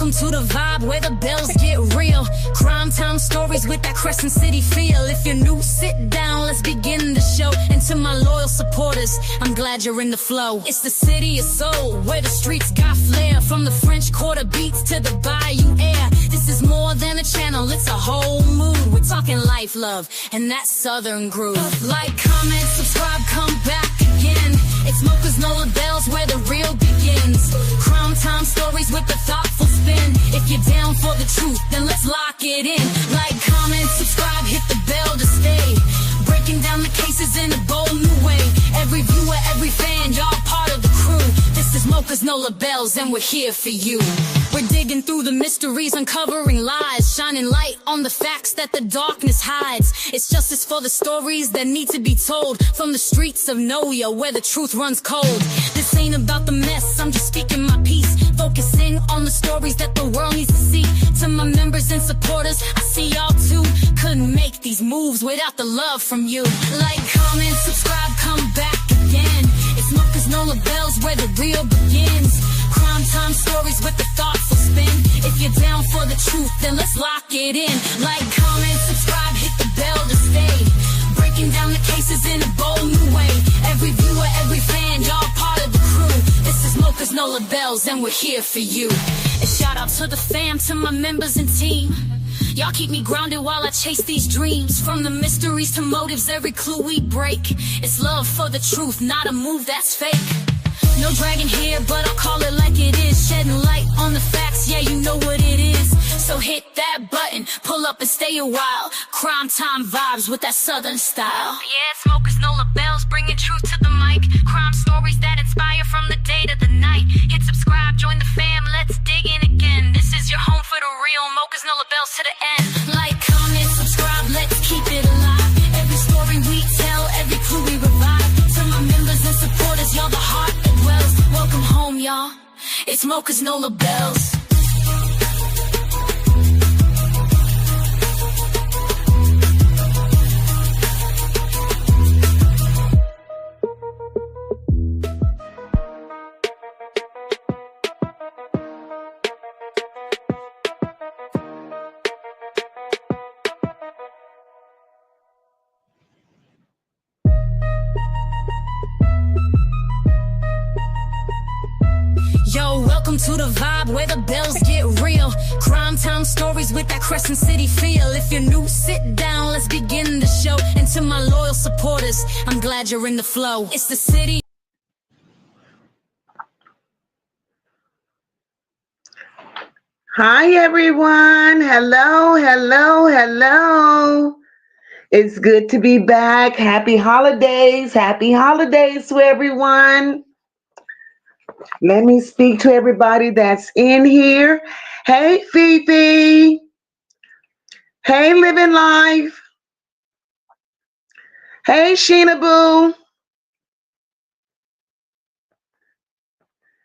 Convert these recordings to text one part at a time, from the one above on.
welcome to the vibe where the bells get real. Crime time stories with that Crescent City feel. If you're new, sit down, let's begin the show. And to my loyal supporters, I'm glad you're in the flow. It's the city of soul, where the streets got flair. From the French Quarter beats to the Bayou air. This is more than a channel, it's a whole mood. We're talking life, love, and that southern groove. Like, comment, subscribe, come back again. It's Mocha's Nola Bells where the real begins. Crime time stories with a thoughtful spin. If you're down for the truth, then let's lock it in. Like, comment, subscribe, hit the bell to stay. Breaking down the cases in a bold new way. Every viewer, every fan, y'all part of the crew. This is Mocha's Nola Bells and we're here for you. We're digging through the mysteries, uncovering lies, shining light on the facts that the darkness hides. It's justice for the stories that need to be told. From the streets of Noya where the truth runs cold. This ain't about the mess, I'm just speaking my piece. Focusing on the stories that the world needs to see. To my members and supporters, I see y'all too. Couldn't make these moves without the love from you. Like, comment, subscribe, come back again. It's Mocha's Nola Bells where the real begins. Crime time stories with a thoughtful spin. If you're down for the truth, then let's lock it in. Like, comment, subscribe, hit the bell to stay. Breaking down the cases in a bold new way. Every viewer, every fan, y'all part of the crew. This is Mocha's Nola Bells and we're here for you. A shout out to the fam, to my members and team. Y'all keep me grounded while I chase these dreams. From the mysteries to motives, every clue we break. It's love for the truth, not a move that's fake. No dragon here, but I'll call it like it is. Shedding light on the facts, yeah, you know what it is. So hit that button, pull up and stay a while. Crime time vibes with that southern style. Yeah, it's Mocha's Nola Bells, bringing truth to the mic. Crime stories that inspire from the day to the night. Hit subscribe, join the fam, let's dig in again. This is your home for the real, Mocha's Nola Bells to the end. Like, comment, subscribe, let's keep it alive. Every story we tell, every clue we revive. To my members and supporters, y'all the heart that dwells. Welcome home, y'all. It's Mocha's Nola Bells. Yo, welcome to the vibe where the bells get real. Crime time stories with that Crescent City feel. If you're new, sit down, let's begin the show. And to my loyal supporters, I'm glad you're in the flow. It's the city. Hi, everyone. Hello, hello, hello. It's good to be back. Happy holidays. Happy holidays to everyone. Let me speak to everybody that's in here. Hey, Fifi. Hey, Living Life. Hey, Sheena Boo.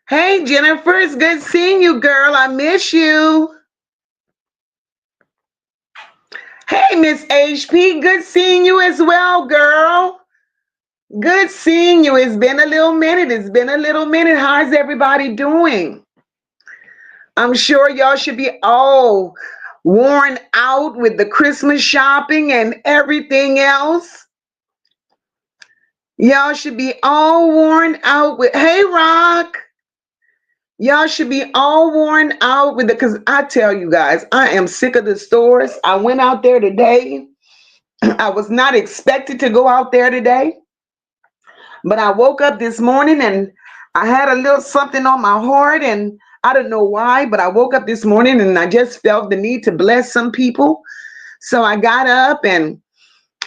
Hey, Jennifer. It's good seeing you, girl. I miss you. Hey, Miss HP. Good seeing you as well, girl. Good seeing you. It's been a little minute. It's been a little minute. How's everybody doing? I'm sure y'all should be all worn out with the Christmas shopping and everything else. Y'all should be all worn out with, hey, Rock. Y'all should be all worn out with it, because I tell you guys, I am sick of the stores. I went out there today. I was not expected to go out there today. But I woke up this morning and I had a little something on my heart, and I don't know why, but I woke up this morning and I just felt the need to bless some people. So I got up and,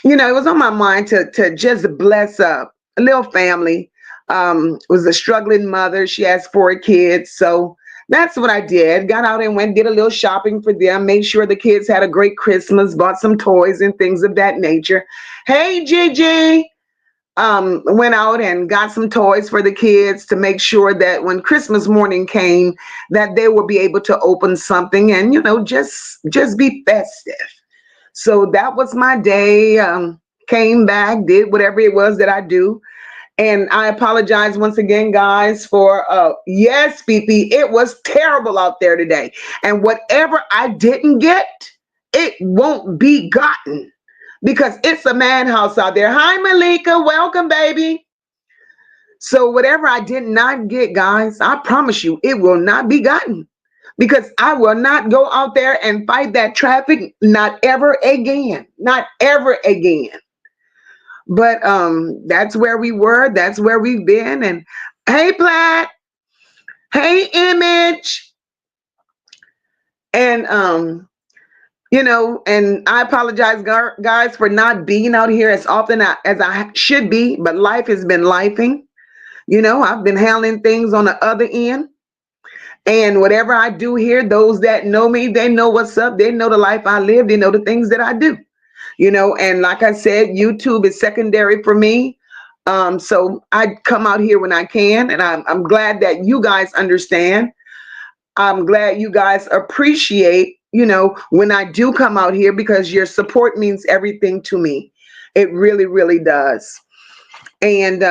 it was on my mind to just bless a little family. Was a struggling mother. She has 4 kids. So that's what I did. Got out and did a little shopping for them, made sure the kids had a great Christmas, bought some toys and things of that nature. Hey, Gigi. Went out and got some toys for the kids to make sure that when Christmas morning came, that they would be able to open something and, just be festive. So that was my day. Came back, did whatever it was that I do. And I apologize once again, guys, for yes, PP, it was terrible out there today. And whatever I didn't get, it won't be gotten because it's a madhouse out there. Hi, Malika. Welcome, baby. So whatever I did not get, guys, I promise you, it will not be gotten because I will not go out there and fight that traffic. Not ever again. Not ever again. But that's where we were. That's where we've been. And hey, Platt. Hey, Image. And and I apologize, guys, for not being out here as often as I should be. But life has been lifing. I've been handling things on the other end. And whatever I do here, those that know me, they know what's up. They know the life I live. They know the things that I do. And like I said, YouTube is secondary for me. So I come out here when I can, and I'm glad that you guys understand. I'm glad you guys appreciate, when I do come out here because your support means everything to me. It really, really does. And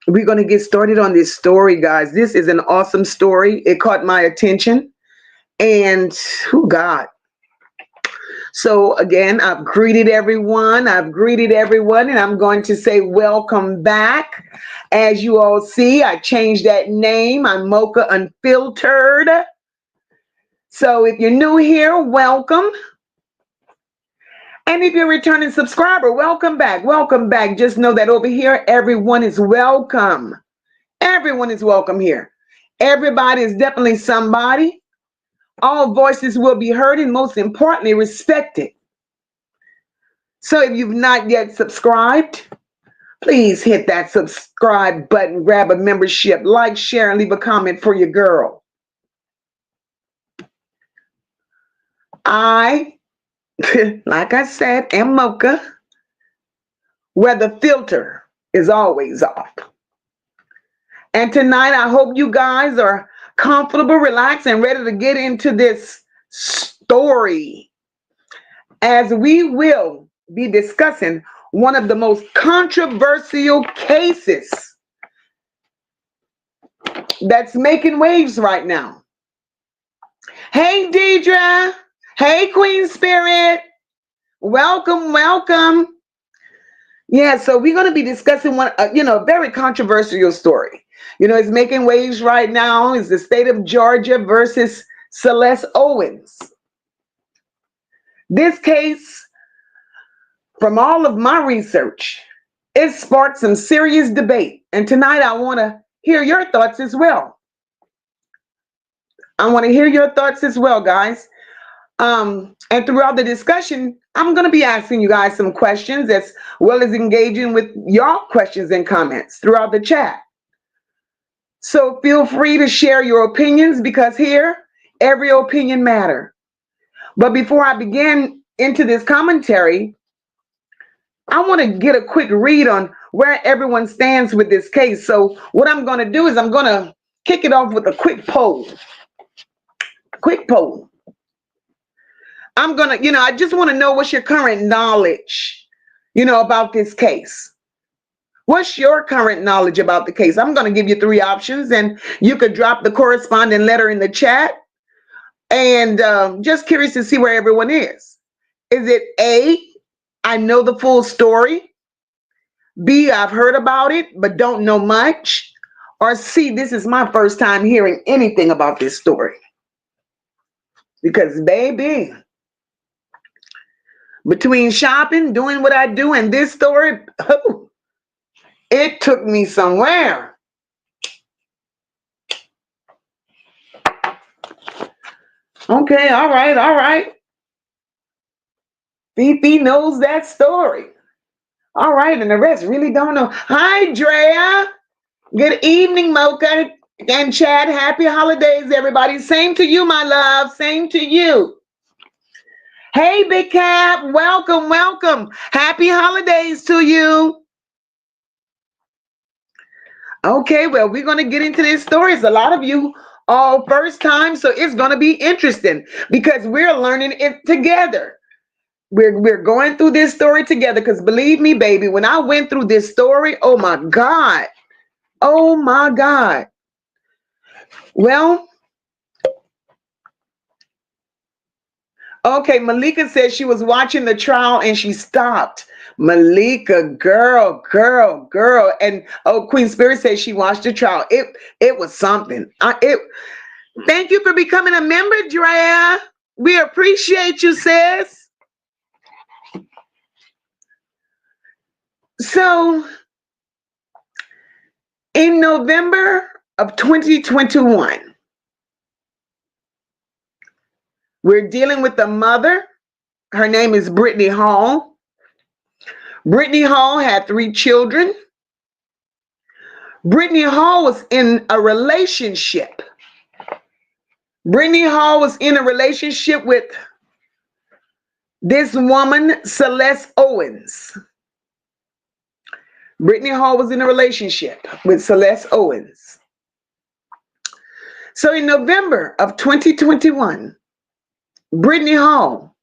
we're going to get started on this story, guys. This is an awesome story. It caught my attention. And God. So again, I've greeted everyone, and I'm going to say welcome back. As you all see, I changed that name. I'm Mocha Unfiltered. So if you're new here, welcome. And if you're a returning subscriber, welcome back. Welcome back. Just know that over here, everyone is welcome. Everyone is welcome here. Everybody is definitely somebody. All voices will be heard and most importantly, respected. So if you've not yet subscribed, please hit that subscribe button, grab a membership, like, share, and leave a comment for your girl. I, like I said, am Mocha, where the filter is always off. And tonight, I hope you guys are comfortable, relaxed, and ready to get into this story, as we will be discussing one of the most controversial cases that's making waves right now. Hey, Deidre. Hey, Queen Spirit. Welcome, welcome. Yeah, so we're going to be discussing one, a very controversial story. It's making waves right now. It's the state of Georgia versus Celeste Owens. This case, from all of my research, it sparked some serious debate. And tonight I want to hear your thoughts as well. Guys. And throughout the discussion, I'm going to be asking you guys some questions as well as engaging with your questions and comments throughout the chat. So feel free to share your opinions because here, every opinion matters. But before I begin into this commentary, I want to get a quick read on where everyone stands with this case. So what I'm going to do is I'm going to kick it off with a quick poll. I'm going to, I just want to know what's your current knowledge, about this case. What's your current knowledge about the case? I'm going to give you 3 options and you could drop the corresponding letter in the chat. And just curious to see where everyone is. Is it A, I know the full story? B, I've heard about it, but don't know much? Or C, this is my first time hearing anything about this story? Because baby, between shopping, doing what I do, and this story, it took me somewhere. Okay, all right. Fifi knows that story. All right, and the rest really don't know. Hi, Drea. Good evening, Mocha and Chad. Happy holidays, everybody. Same to you, my love. Same to you. Hey, Big Cap. Welcome. Happy holidays to you. Okay, well, we're going to get into this story. It's a lot of you all first time, so it's going to be interesting because we're learning it together. We're going through this story together because believe me, baby, when I went through this story, oh my God, Oh my God. Well, okay, Malika said she was watching the trial and she stopped. Malika, girl, girl, girl. And oh, Queen Spirit said she watched the trial. It was something. Thank you for becoming a member, Drea. We appreciate you, sis. So in November of 2021, we're dealing with the mother. Her name is Brittany Hall. Brittany Hall had 3 children. Brittany Hall was in a relationship. Brittany Hall was in a relationship with this woman, Celeste Owens. Brittany Hall was in a relationship with Celeste Owens. So in November of 2021, Brittany Hall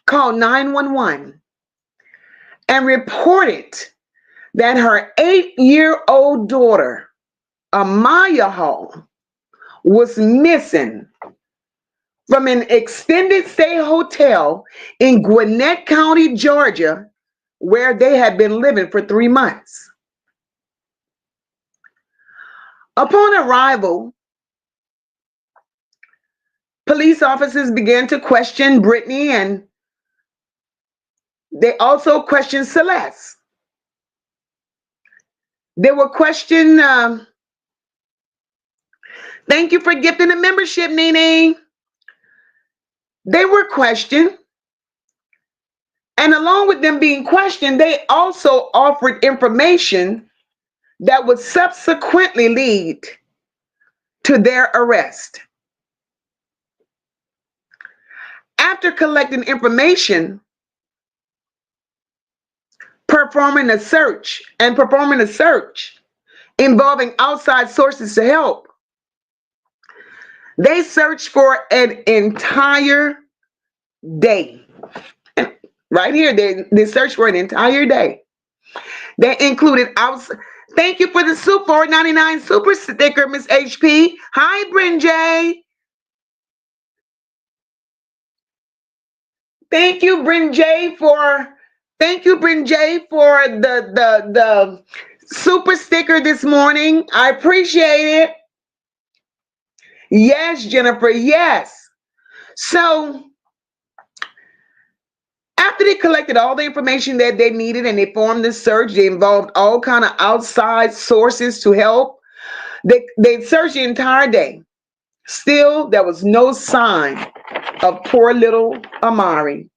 called 911 and reported that her 8-year-old daughter, Amari Hall, was missing from an extended stay hotel in Gwinnett County, Georgia, where they had been living for 3 months. Upon arrival, police officers began to question Brittany, and they also questioned Celeste. They were questioned. Thank you for gifting the membership, Nene. They were questioned. And along with them being questioned, they also offered information that would subsequently lead to their arrest. After collecting information, performing a search involving outside sources to help, they searched for an entire day. Right here, they searched for an entire day. They included thank you for the Super 499 super sticker, Miss HP. Hi, Bryn J. Thank you, Bryn J, for the super sticker this morning. I appreciate it. Yes, Jennifer, yes. So after they collected all the information that they needed and they formed this search, they involved all kind of outside sources to help. They searched the entire day. Still, there was no sign of poor little Amari.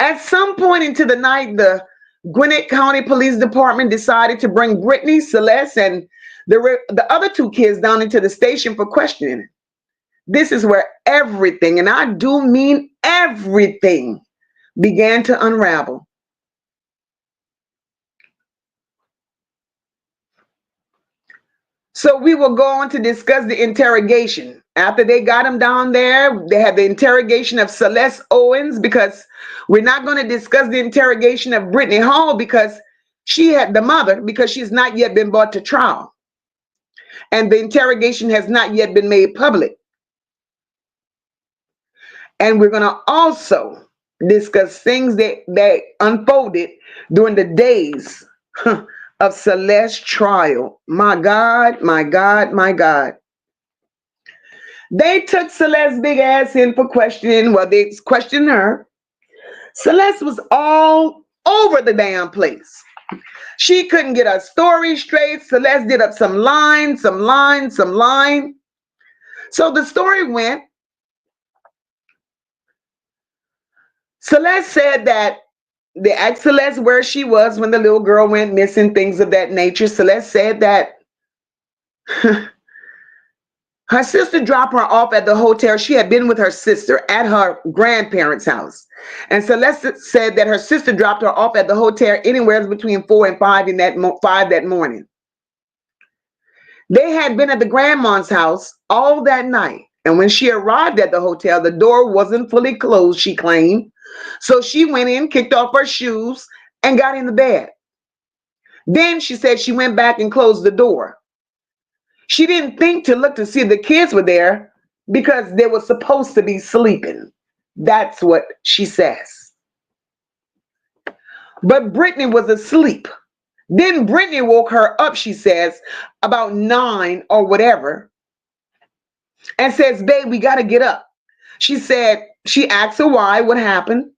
At some point into the night, the Gwinnett County Police Department decided to bring Brittany, Celeste, and the other 2 kids down into the station for questioning. This is where everything, and I do mean everything, began to unravel. So we will go on to discuss the interrogation. After they got them down there, they had the interrogation of Celeste Owens, because we're not going to discuss the interrogation of Brittany Hall because she had the mother, because she's not yet been brought to trial. And the interrogation has not yet been made public. And we're going to also discuss things that unfolded during the days of Celeste's trial. My God, my God, my God. They took Celeste's big ass in for questioning. Well, they questioned her. Celeste was all over the damn place. She couldn't get her story straight. Celeste did up some line. So the story went, Celeste said that they asked Celeste where she was when the little girl went missing, things of that nature. Celeste said that her sister dropped her off at the hotel. She had been with her sister at her grandparents' house. And Celeste said that her sister dropped her off at the hotel anywhere between 4 and 5 that morning. They had been at the grandma's house all that night. And when she arrived at the hotel, the door wasn't fully closed, she claimed. So she went in, kicked off her shoes, and got in the bed. Then she said she went back and closed the door. She didn't think to look to see if the kids were there because they were supposed to be sleeping. That's what she says. But Brittany was asleep. Then Brittany woke her up, she says, about 9 or whatever, and says, babe, we got to get up. She said, she asked her why, what happened.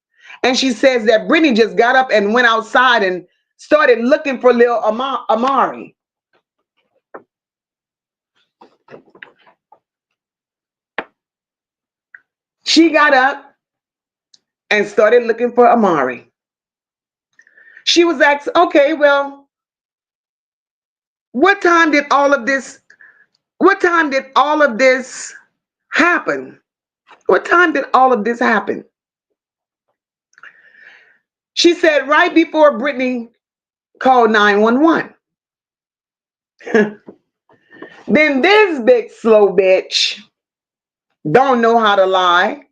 And she says that Brittany just got up and went outside and started looking for little Amari. She got up and started looking for Amari. She was asked, okay, well, what time did all of this happen? What time did all of this happen? She said right before Brittany called 911. Then this big slow bitch don't know how to lie.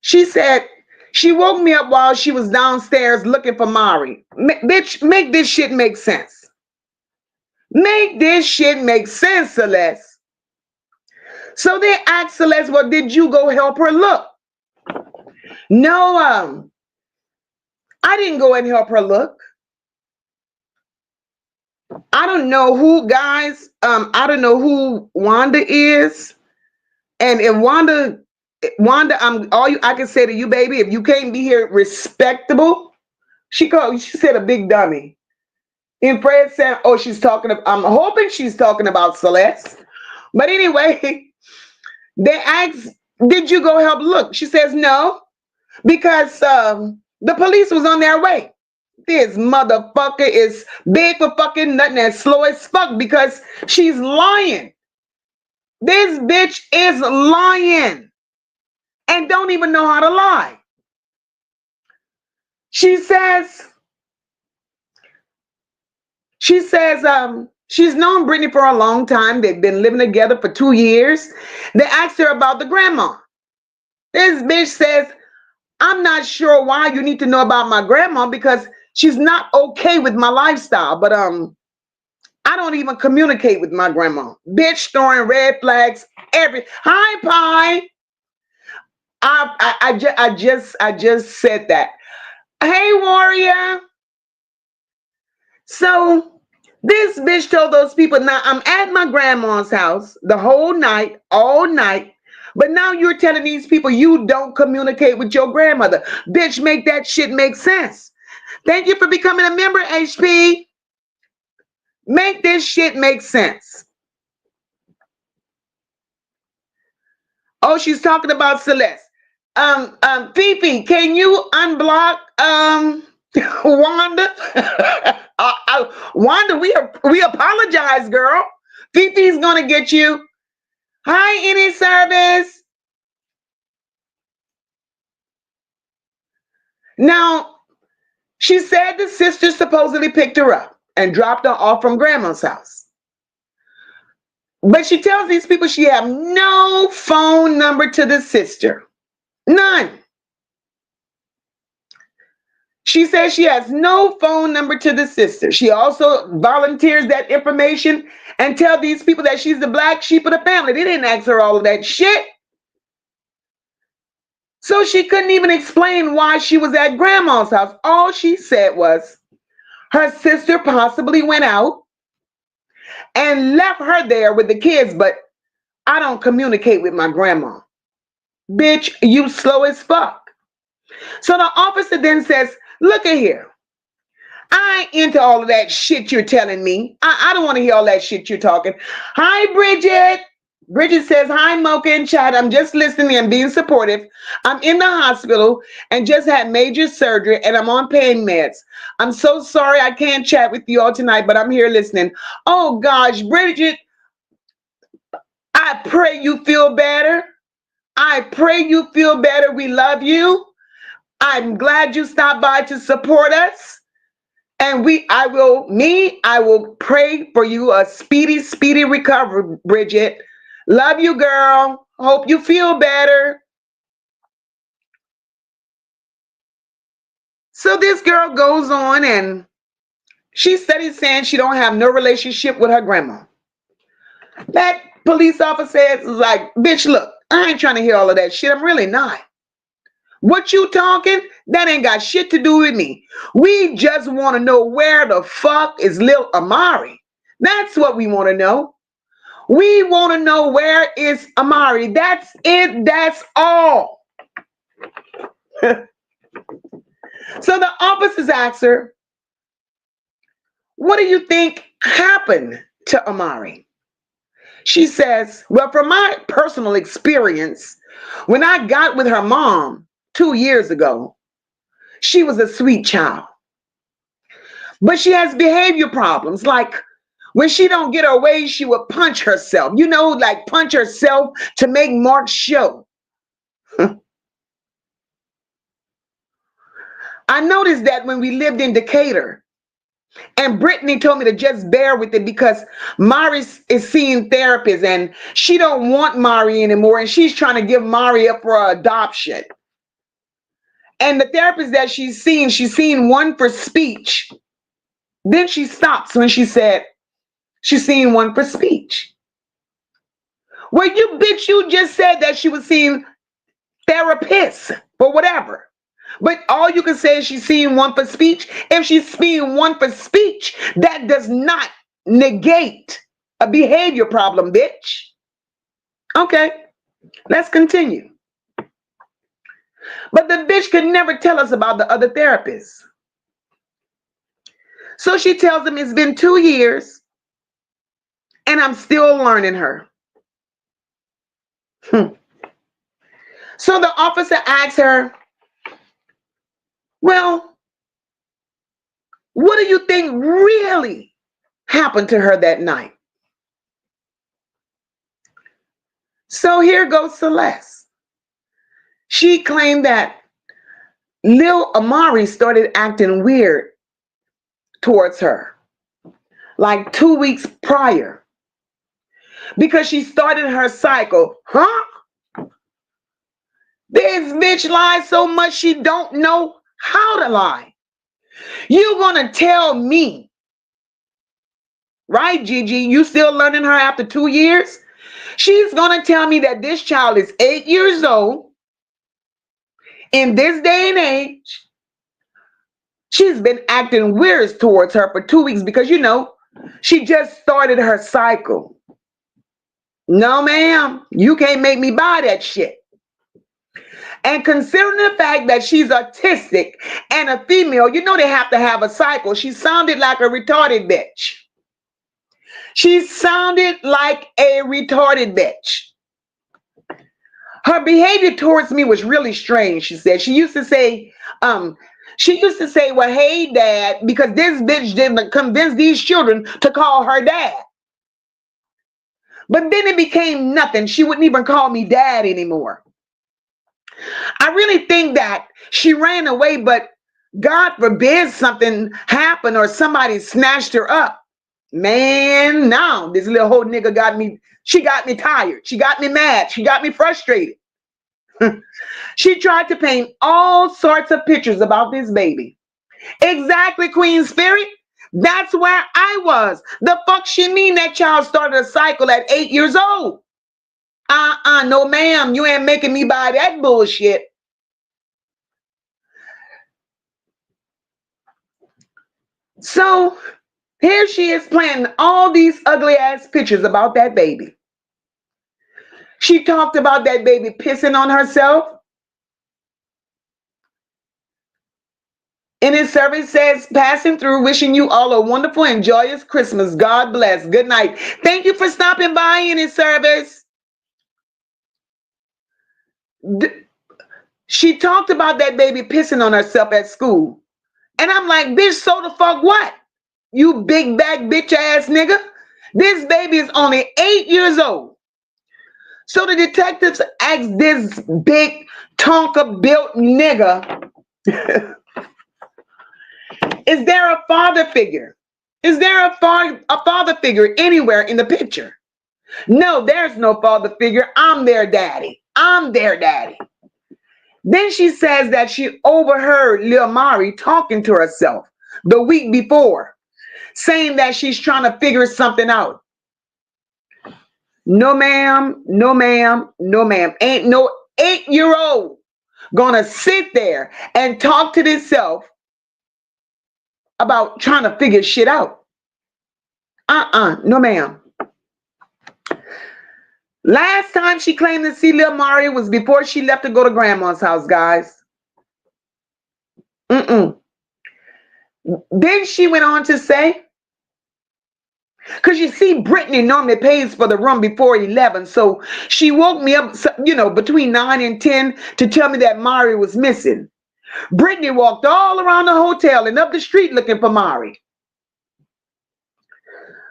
She said she woke me up while she was downstairs looking for Mari. Bitch, make this shit make sense. Make this shit make sense, Celeste. So they asked Celeste, well, did you go help her look? No, I didn't go and help her look. I don't know who, guys, I don't know who Wanda is. And if Wanda, I can say to you, baby, if you can't be here respectable, she said a big dummy. And Fred said, oh, I'm hoping she's talking about Celeste. But anyway, they asked, did you go help look? She says, no, because the police was on their way. This motherfucker is big for fucking nothing and slow as fuck because she's lying. This bitch is lying and don't even know how to lie. She says, she's known Brittany for a long time. They've been living together for 2 years. They asked her about the grandma. This bitch says, I'm not sure why you need to know about my grandma because she's not okay with my lifestyle. But I don't even communicate with my grandma. Bitch throwing red flags. Hi, Pie. I just said that. Hey, Warrior. So this bitch told those people, now I'm at my grandma's house the whole night, all night. But now you're telling these people you don't communicate with your grandmother. Bitch, make that shit make sense. Thank you for becoming a member, HP. Make this shit make sense. Oh, she's talking about Celeste. Fifi, can you unblock Wanda? Wanda, we apologize, girl. Fifi's gonna get you. Hi, any service. Now, she said the sister supposedly picked her up and dropped her off from grandma's house. But she tells these people she have no phone number to the sister. None. She says she has no phone number to the sister. She also volunteers that information and tell these people that she's the black sheep of the family. They didn't ask her all of that shit. So she couldn't even explain why she was at grandma's house. All she said was her sister possibly went out and left her there with the kids, but I don't communicate with my grandma. Bitch, you slow as fuck. So the officer then says, look at here. I ain't into all of that shit you're telling me. I don't want to hear all that shit you're talking. Hi, Bridget. Bridget says, hi, Mocha and Chad. I'm just listening and being supportive. I'm in the hospital and just had major surgery and I'm on pain meds. I'm so sorry I can't chat with you all tonight, but I'm here listening. Oh, gosh, Bridget, I pray you feel better. I pray you feel better. We love you. I'm glad you stopped by to support us. And I will pray for you a speedy recovery, Bridget. Love you, girl. Hope you feel better. So this girl goes on and She studied saying she don't have no relationship with her grandma. That police officer is like, bitch, look, I ain't trying to hear all of that shit. I'm really not. What you talking? That ain't got shit to do with me. We just want to know where the fuck is Lil Amari. That's what we want to know. We want to know where is Amari. That's it. That's all. So the officers asked her, what do you think happened to Amari? She says, well, from my personal experience, when I got with her mom 2 years ago, she was a sweet child. But she has behavior problems. Like when she don't get her way, she would punch herself. You know, like punch herself to make Mark show. I noticed that when we lived in Decatur, and Brittany told me to just bear with it because Mari is seeing therapists and she don't want Mari anymore, and she's trying to give Mari up for adoption. And the therapist that she's seen one for speech. Then she stops when she said she's seeing one for speech. Well, you bitch, you just said that she was seeing therapists for whatever. But all you can say is she's seeing one for speech. If she's seeing one for speech, that does not negate a behavior problem, bitch. Okay, let's continue. But the bitch could never tell us about the other therapists. So she tells him it's been 2 years and I'm still learning her. So the officer asks her, well, what do you think really happened to her that night? So here goes Celeste. She claimed that Lil Amari started acting weird towards her, like 2 weeks prior, because she started her cycle. This bitch lies so much she don't know how to lie. You gonna tell me, right, Gigi? You still learning her after 2 years? She's gonna tell me that this child is 8 years old. In this day and age, she's been acting weird towards her for 2 weeks because, you know, she just started her cycle. No, ma'am, you can't make me buy that shit. And considering the fact that she's autistic and a female, you know they have to have a cycle. She sounded like a retarded bitch. She sounded like a retarded bitch. Her behavior towards me was really strange, she said. She used to say, well, hey, dad, because this bitch didn't convince these children to call her dad. But then it became nothing. She wouldn't even call me dad anymore. I really think that she ran away, but God forbid something happened or somebody snatched her up. Man, now this little whole nigga got me tired. She got me mad. She got me frustrated. She tried to paint all sorts of pictures about this baby. Exactly, Queen Spirit. That's where I was. The fuck she mean that child started a cycle at 8 years old? No ma'am, you ain't making me buy that bullshit. So here she is planting all these ugly ass pictures about that baby. She talked about that baby pissing on herself. In his service says, passing through, wishing you all a wonderful and joyous Christmas. God bless. Good night. Thank you for stopping by in his service. She talked about that baby pissing on herself at school. And I'm like, bitch, so the fuck what? You big back bitch ass nigga. This baby is only 8 years old. So the detectives asked this big Tonka built nigga, is there a father figure? Is there a father figure anywhere in the picture? No, there's no father figure. I'm their daddy. I'm their daddy. Then she says that she overheard Lil Mari talking to herself the week before. saying that she's trying to figure something out. No, ma'am. No, ma'am. No, ma'am. Ain't no 8-year-old gonna sit there and talk to themselves about trying to figure shit out. No, ma'am. Last time she claimed to see Lil Mari was before she left to go to grandma's house, guys. Then she went on to say, because you see, Brittany normally pays for the room before 11. So she woke me up, between 9 and 10 to tell me that Mari was missing. Brittany walked all around the hotel and up the street looking for Mari.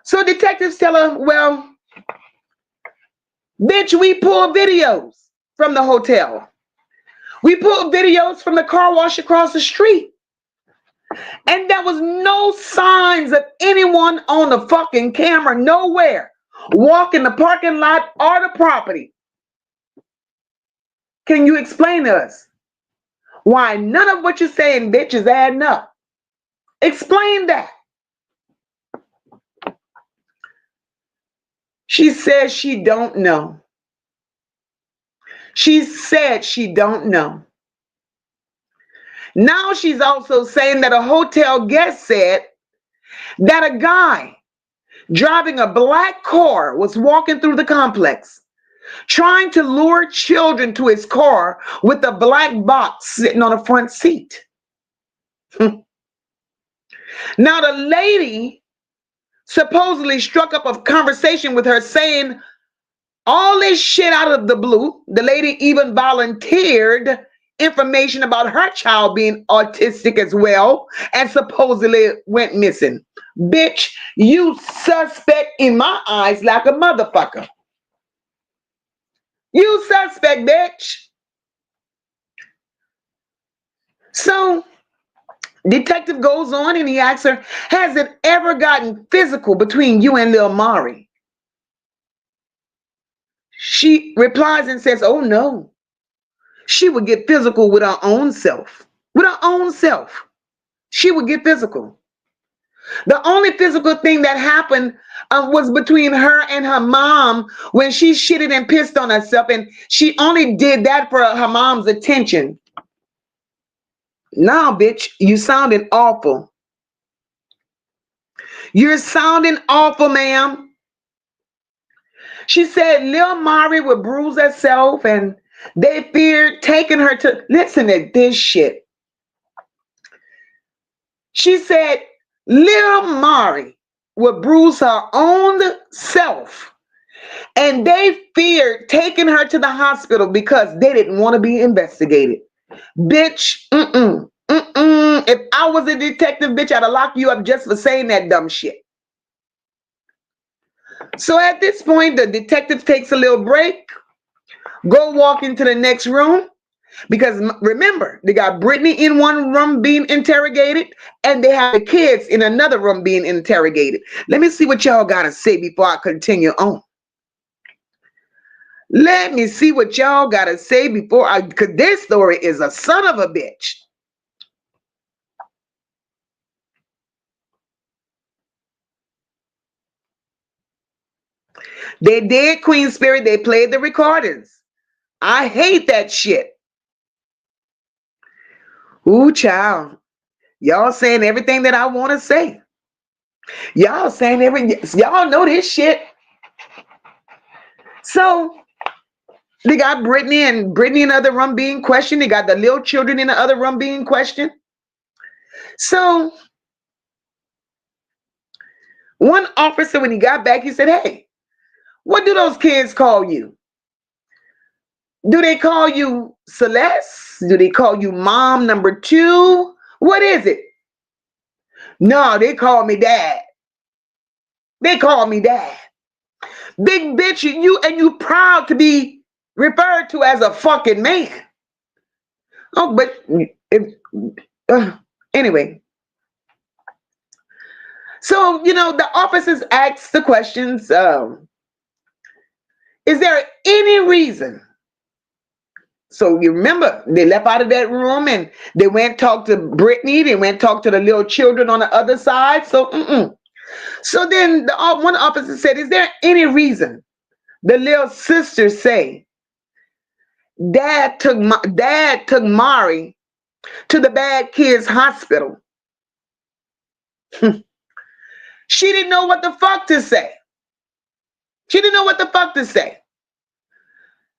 So detectives tell her, well, bitch, we pull videos from the hotel. We pulled videos from the car wash across the street. And there was no signs of anyone on the fucking camera nowhere walking the parking lot or the property. Can you explain to us why none of what you're saying, bitch, is adding up? Explain that. She says she don't know. She said she don't know. Now she's also saying that a hotel guest said that a guy driving a black car was walking through the complex, trying to lure children to his car with a black box sitting on the front seat. Now the lady supposedly struck up a conversation with her saying all this shit out of the blue. The lady even volunteered information about her child being autistic as well and supposedly went missing. Bitch, you suspect in my eyes like a motherfucker. You suspect, bitch. So detective goes on and he asks her, has it ever gotten physical between you and Lil Mari? She replies and says, oh no. She would get physical with her own self. With her own self. She would get physical. The only physical thing that happened was between her and her mom when she shitted and pissed on herself, and she only did that for her mom's attention. Now, bitch, you sounding awful. You're sounding awful, ma'am. She said Lil Mari would bruise herself and they feared taking her to, listen to this shit. She said Lil Mari would bruise her own self and they feared taking her to the hospital because they didn't want to be investigated. Bitch, if I was a detective, bitch, I'd have locked you up just for saying that dumb shit. So at this point, the detective takes a little break, go walk into the next room, because remember, they got Brittany in one room being interrogated, and they have the kids in another room being interrogated. Let me see what y'all got to say before I continue on. Let me see what y'all got to say before because this story is a son of a bitch. They did, Queen Spirit. They played the recordings. I hate that shit. Ooh, child. Y'all saying everything that I want to say. Y'all saying y'all know this shit. So they got Brittany in the other room being questioned. They got the little children in the other room being questioned. So one officer, when he got back, he said, hey, what do those kids call you? Do they call you Celeste? Do they call you mom number 2? What is it? No, they call me dad. They call me dad. Big bitch, you proud to be referred to as a fucking man. Oh, but anyway. So, the officers asked the questions. Is there any reason? So you remember, they left out of that room and they went talk to Brittany. They went talk to the little children on the other side. So So then one officer said, is there any reason the little sister say dad took Mari to the bad kids hospital? She didn't know what the fuck to say. She didn't know what the fuck to say.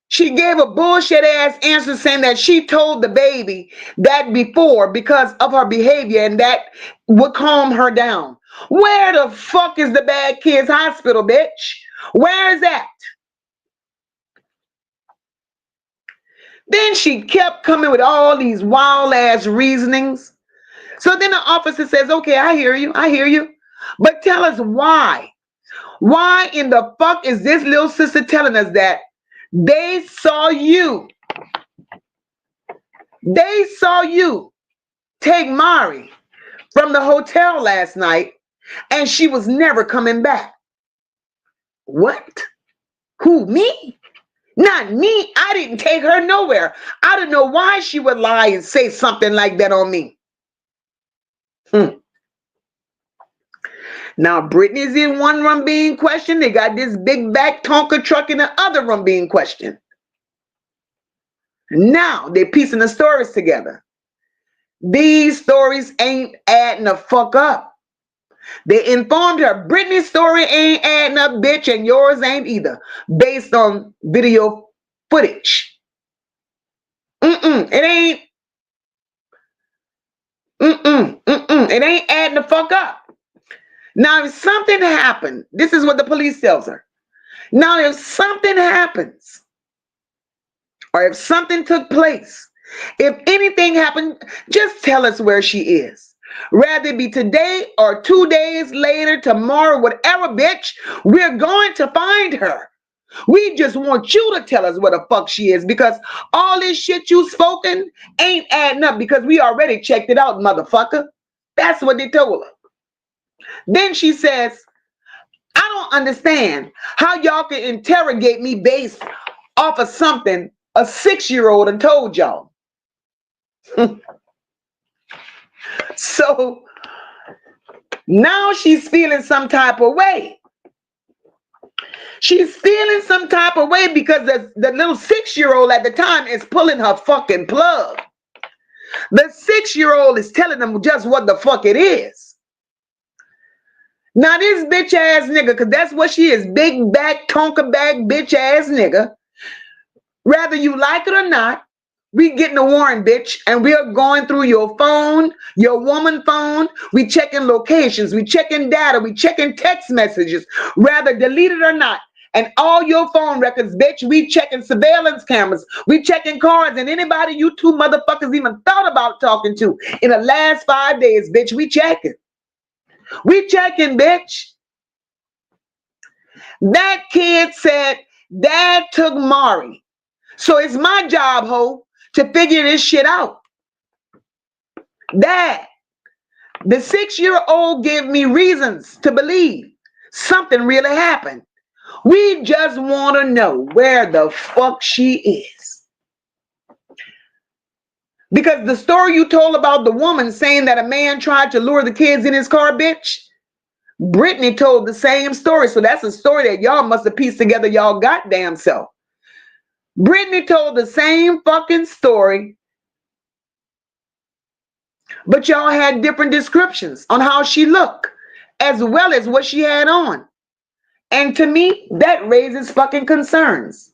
She gave a bullshit ass answer saying that she told the baby that before because of her behavior and that would calm her down. Where the fuck is the bad kids hospital, bitch? Where is that? Then she kept coming with all these wild ass reasonings. So then the officer says, okay, I hear you. I hear you. But tell us why. Why in the fuck is this little sister telling us that they saw you? They saw you take Mari from the hotel last night and she was never coming back. What? Who, me? Not me. I didn't take her nowhere. I don't know why she would lie and say something like that on me. Now, Brittany's in one room being questioned. They got this big back Tonka truck in the other room being questioned. Now, they're piecing the stories together. These stories ain't adding the fuck up. They informed her, Brittany's story ain't adding up, bitch, and yours ain't either, based on video footage. It ain't. It ain't adding the fuck up. Now, if something happened, this is what the police tells her. Now, if something happens, or if something took place, if anything happened, just tell us where she is. Rather it be today or 2 days later, tomorrow, whatever, bitch, we're going to find her. We just want you to tell us where the fuck she is, because all this shit you spoken ain't adding up, because we already checked it out, motherfucker. That's what they told her. Then she says, I don't understand how y'all can interrogate me based off of something a 6-year-old had told y'all. So now she's feeling some type of way. She's feeling some type of way because the little 6-year-old at the time is pulling her fucking plug. The 6-year-old is telling them just what the fuck it is. Now this bitch ass nigga, because that's what she is, big back, tonka back, bitch ass nigga. Whether you like it or not, we getting a warrant, bitch, and we are going through your phone, your woman phone. We checking locations, we checking data, we checking text messages, whether deleted or not. And all your phone records, bitch, we checking surveillance cameras, we checking cars, and anybody you two motherfuckers even thought about talking to in the last 5 days, bitch, we checking. We checking, bitch. That kid said, Dad took Mari. So it's my job, ho, to figure this shit out. Dad, the 6-year-old gave me reasons to believe something really happened. We just want to know where the fuck she is. Because the story you told about the woman saying that a man tried to lure the kids in his car, bitch, Brittany told the same story. So that's a story that y'all must have pieced together y'all goddamn self. Brittany told the same fucking story, but y'all had different descriptions on how she looked, as well as what she had on. And to me, that raises fucking concerns.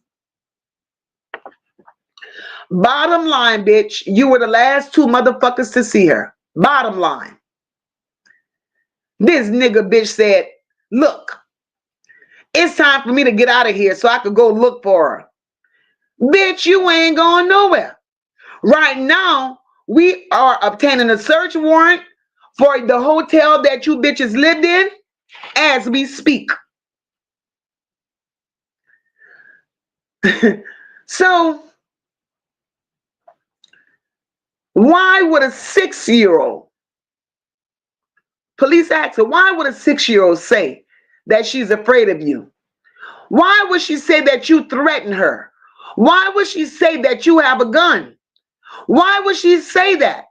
Bottom line, bitch, you were the last 2 motherfuckers to see her. Bottom line. This nigga bitch said, look, it's time for me to get out of here so I could go look for her. Bitch, you ain't going nowhere. Right now, we are obtaining a search warrant for the hotel that you bitches lived in as we speak. So, why would a 6-year-old, police asked her, why would a 6-year-old say that she's afraid of you? Why would she say that you threaten her? Why would she say that you have a gun? Why would she say that?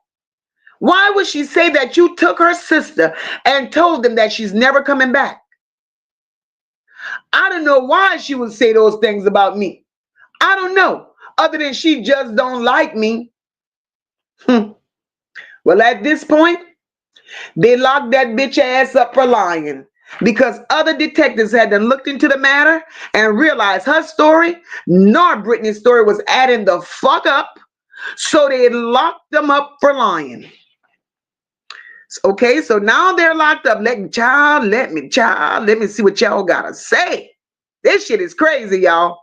Why would she say that you took her sister and told them that she's never coming back? I don't know why she would say those things about me. I don't know. Other than she just don't like me. Well, at this point, they locked that bitch ass up for lying because other detectives had then looked into the matter and realized her story nor Brittany's story was adding the fuck up. So they locked them up for lying. Okay, so now they're locked up. Let me see what y'all gotta say. This shit is crazy, y'all.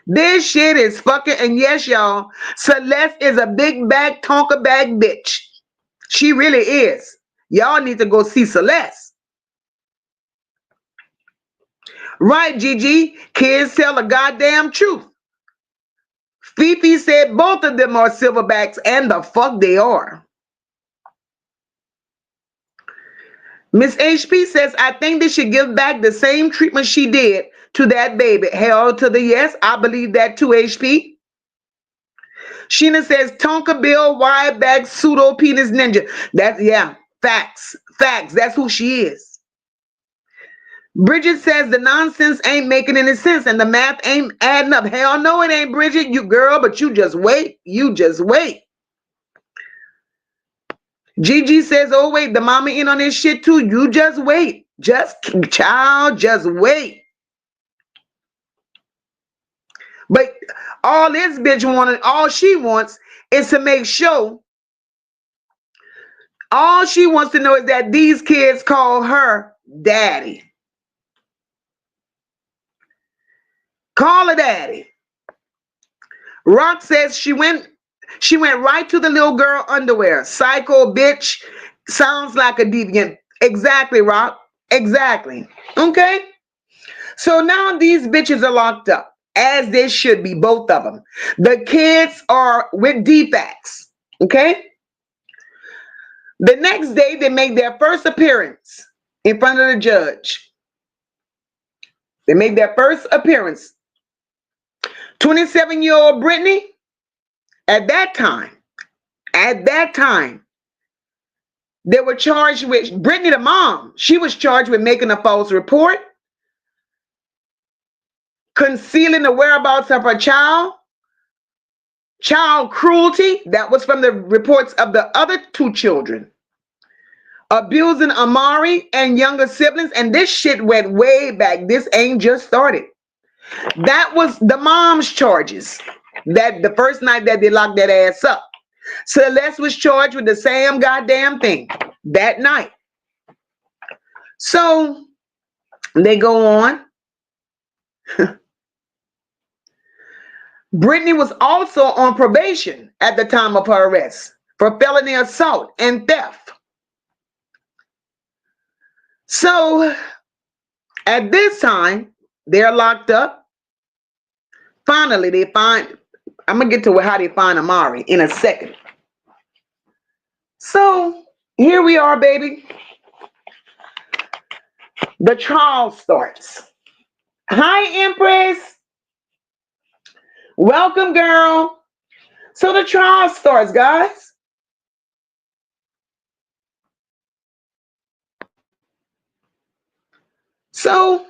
This shit is fucking, and yes, y'all, Celeste is a big bag, tonka bag bitch. She really is. Y'all need to go see Celeste. Right, Gigi? Kids tell the goddamn truth. Fifi said both of them are silverbacks, and the fuck they are. Miss HP says, I think they should give back the same treatment she did to that baby. Hell to the yes. I believe that too, HP. Sheena says, Tonka Bill, wide bag, pseudo penis ninja. That's, yeah, facts. Facts. That's who she is. Bridget says, the nonsense ain't making any sense and the math ain't adding up. Hell no, it ain't, Bridget. You girl, but you just wait. You just wait. Gigi says, oh, wait, the mama in on this shit too. You just wait. Just, child, just wait. But all this bitch wanted, all she wants is to make sure, all she wants to know is that these kids call her daddy. Call her daddy. Rock says she went right to the little girl underwear. Psycho bitch. Sounds like a deviant. Exactly, Rock. Exactly. Okay? So now these bitches are locked up, as they should be, both of them. The kids are with defects. Okay? The next day, they make their first appearance in front of the judge. They make their first appearance. 27-year-old Brittany, at that time, they were charged with, Brittany, the mom, she was charged with making a false report, concealing the whereabouts of her child cruelty, that was from the reports of the other two children, abusing Amari and younger siblings, and this shit went way back. This ain't just started. That was the mom's charges. That the first night that they locked that ass up. Celeste was charged with the same goddamn thing that night. So they go on. Brittany was also on probation at the time of her arrest for felony assault and theft. So at this time, they're locked up. Finally, they find, I'm going to get to how they find Amari in a second. So here we are, baby. The trial starts. Hi, Empress. Welcome, girl. So the trial starts, guys. So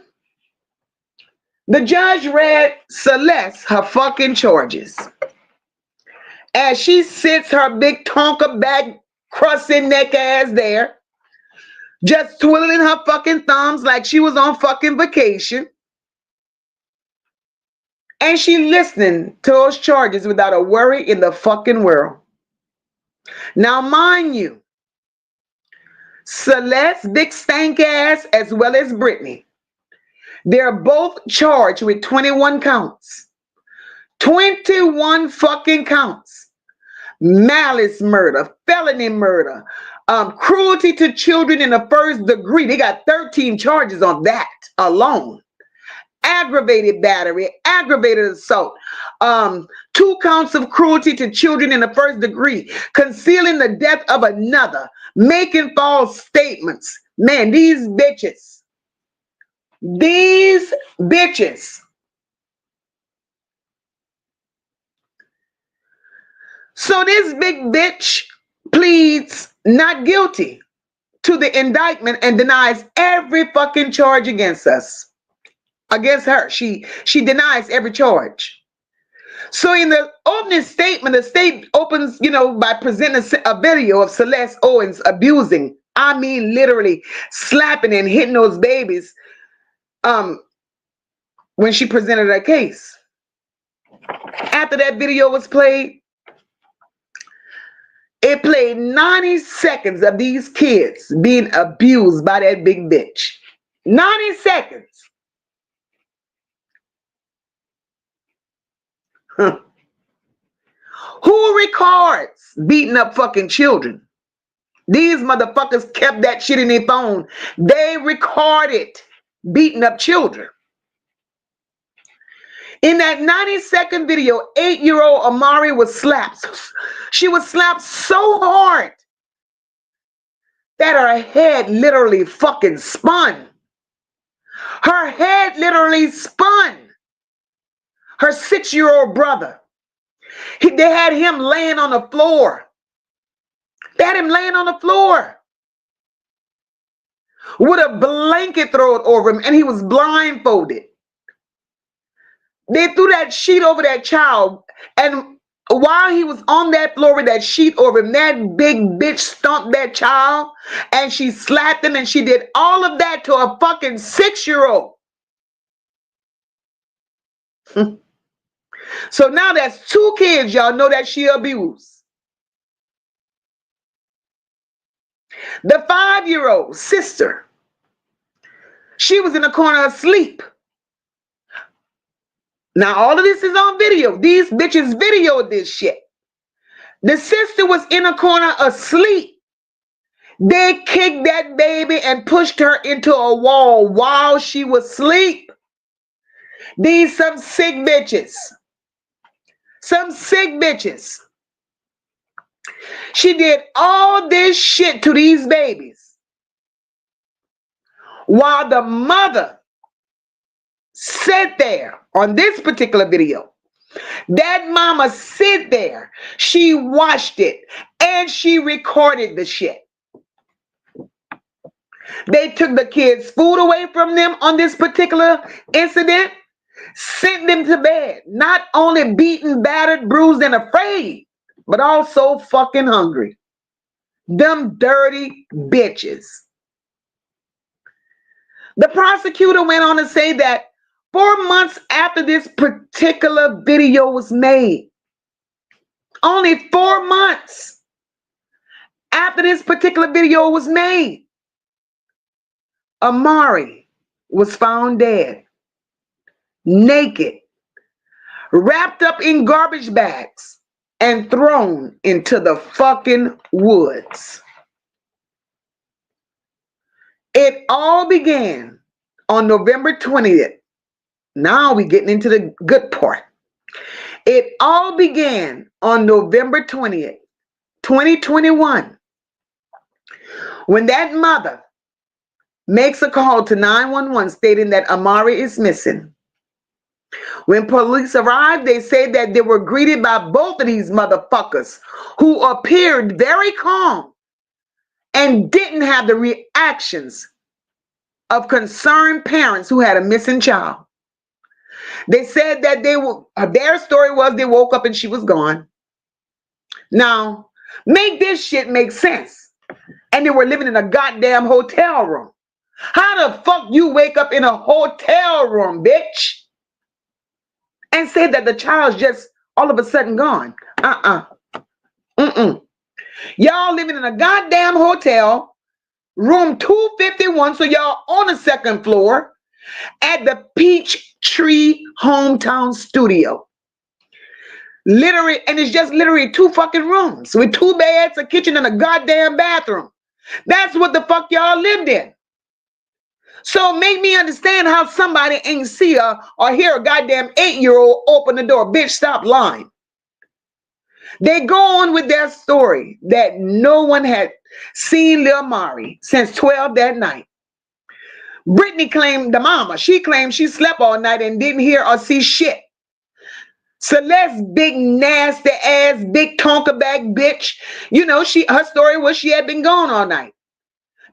the judge read Celeste her fucking charges as she sits her big tonka back crusty neck ass there, just twiddling her fucking thumbs like she was on fucking vacation. And she listening to those charges without a worry in the fucking world. Now, mind you, Celeste, big stank ass, as well as Brittany, they're both charged with 21 counts. 21 fucking counts. Malice murder, felony murder, cruelty to children in the first degree. They got 13 charges on that alone. Aggravated battery, aggravated assault, 2 counts of cruelty to children in the first degree, concealing the death of another, making false statements. Man, these bitches. So this big bitch pleads not guilty to the indictment and denies every fucking charge against her. She denies every charge. So in the opening statement, the state opens, by presenting a video of Celeste Owens abusing, I mean literally slapping and hitting those babies when she presented her case. After that video was played, it played 90 seconds of these kids being abused by that big bitch. 90 seconds. Huh. Who records beating up fucking children? These motherfuckers kept that shit in their phone. They recorded beating up children. In that 90-second video, 8-year-old Amari was slapped. She was slapped so hard that her head literally fucking spun. Her head literally spun. Her 6-year-old brother, they had him laying on the floor. They had him laying on the floor with a blanket thrown over him, and he was blindfolded. They threw that sheet over that child, and while he was on that floor with that sheet over him, that big bitch stomped that child, and she slapped him, and she did all of that to a fucking 6-year-old. So now that's 2 kids, y'all know that she abused. The 5-year-old sister, she was in the corner asleep. Now all of this is on video. These bitches videoed this shit. The sister was in a corner asleep. They kicked that baby and pushed her into a wall while she was asleep. These some sick bitches. Some sick bitches. She did all this shit to these babies while the mother sat there on this particular video. That mama sit there. She watched it and she recorded the shit. They took the kids' food away from them on this particular incident, sent them to bed, not only beaten, battered, bruised, and afraid, but also fucking hungry. Them dirty bitches. The prosecutor went on to say that 4 months after this particular video was made, only 4 months after this particular video was made, Amari was found dead, naked, wrapped up in garbage bags, and thrown into the fucking woods. It all began on November 20th. Now we're getting into the good part. It all began on November 20th, 2021, when that mother makes a call to 911 stating that Amari is missing. When police arrived, they said that they were greeted by both of these motherfuckers who appeared very calm and didn't have the reactions of concerned parents who had a missing child. They said that their story was they woke up and she was gone. Now, make this shit make sense. And they were living in a goddamn hotel room. How the fuck you wake up in a hotel room, bitch? And say that the child's just all of a sudden gone. Y'all living in a goddamn hotel, room 251, so y'all on the 2nd floor at the Peachtree Hometown Studio. Literally, and it's just literally 2 fucking rooms with 2 beds, a kitchen, and a goddamn bathroom. That's what the fuck y'all lived in. So make me understand how somebody ain't see or hear a goddamn 8-year-old open the door. Bitch, stop lying. They go on with their story that no one had seen Lil Amari since 12 that night. Brittany claimed, the mama, she claimed she slept all night and didn't hear or see shit. Celeste, big nasty ass, big tonka back bitch. You know, her story was she had been gone all night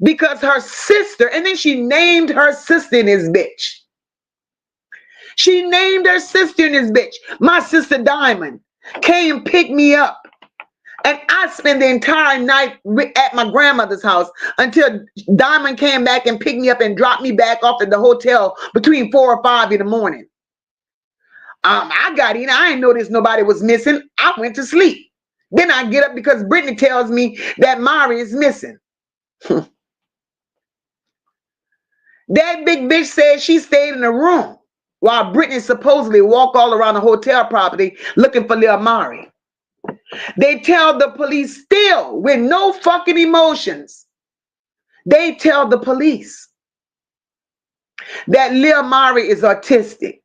because her sister, and then she named her sister in this bitch. She named her sister in this bitch. My sister Diamond came and picked me up. And I spent the entire night at my grandmother's house until Diamond came back and picked me up and dropped me back off at the hotel between 4 or 5 in the morning. I got in. I didn't notice nobody was missing. I went to sleep. Then I get up because Brittany tells me that Mari is missing. That big bitch said she stayed in the room while Brittany supposedly walked all around the hotel property looking for Lil Mari. They tell the police still with no fucking emotions. They tell the police that Lil Mari is autistic.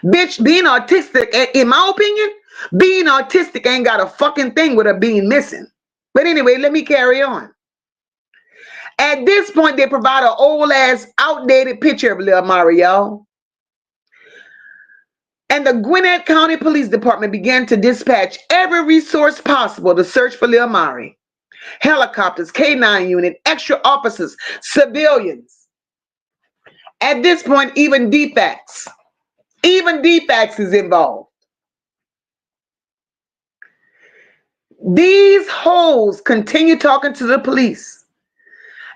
Bitch, being autistic, in my opinion, being autistic ain't got a fucking thing with her being missing. But anyway, let me carry on. At this point, they provide an old ass, outdated picture of Lil Mari, y'all. And the Gwinnett County Police Department began to dispatch every resource possible to search for Lil Mari. Helicopters, K9 unit, extra officers, civilians. At this point, even DFACS is involved. These hoes continue talking to the police.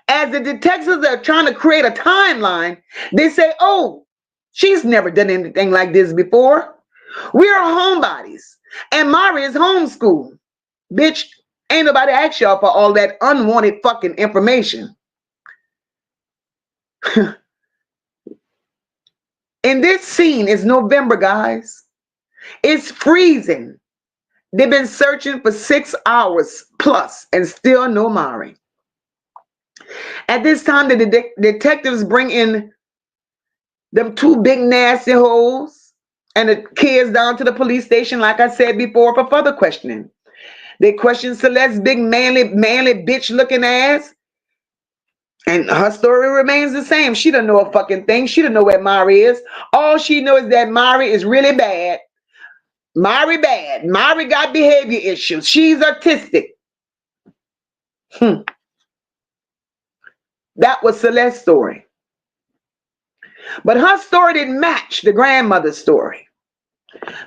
As the detectives are trying to create a timeline, they say, oh, she's never done anything like this before. We are homebodies, and Mari is homeschooled. Bitch, ain't nobody asked y'all for all that unwanted fucking information. In this scene, it's November, guys. It's freezing. They've been searching for 6 hours plus and still no Mari. At this time, the detectives bring in them two big nasty hoes and the kids down to the police station, like I said before, for further questioning. They question Celeste's big manly bitch looking ass. And her story remains the same. She don't know a fucking thing. She don't know where Mari is. All she knows is that Mari is really bad. Mari bad. Mari got behavior issues. She's autistic. That was Celeste's story. But her story didn't match the grandmother's story.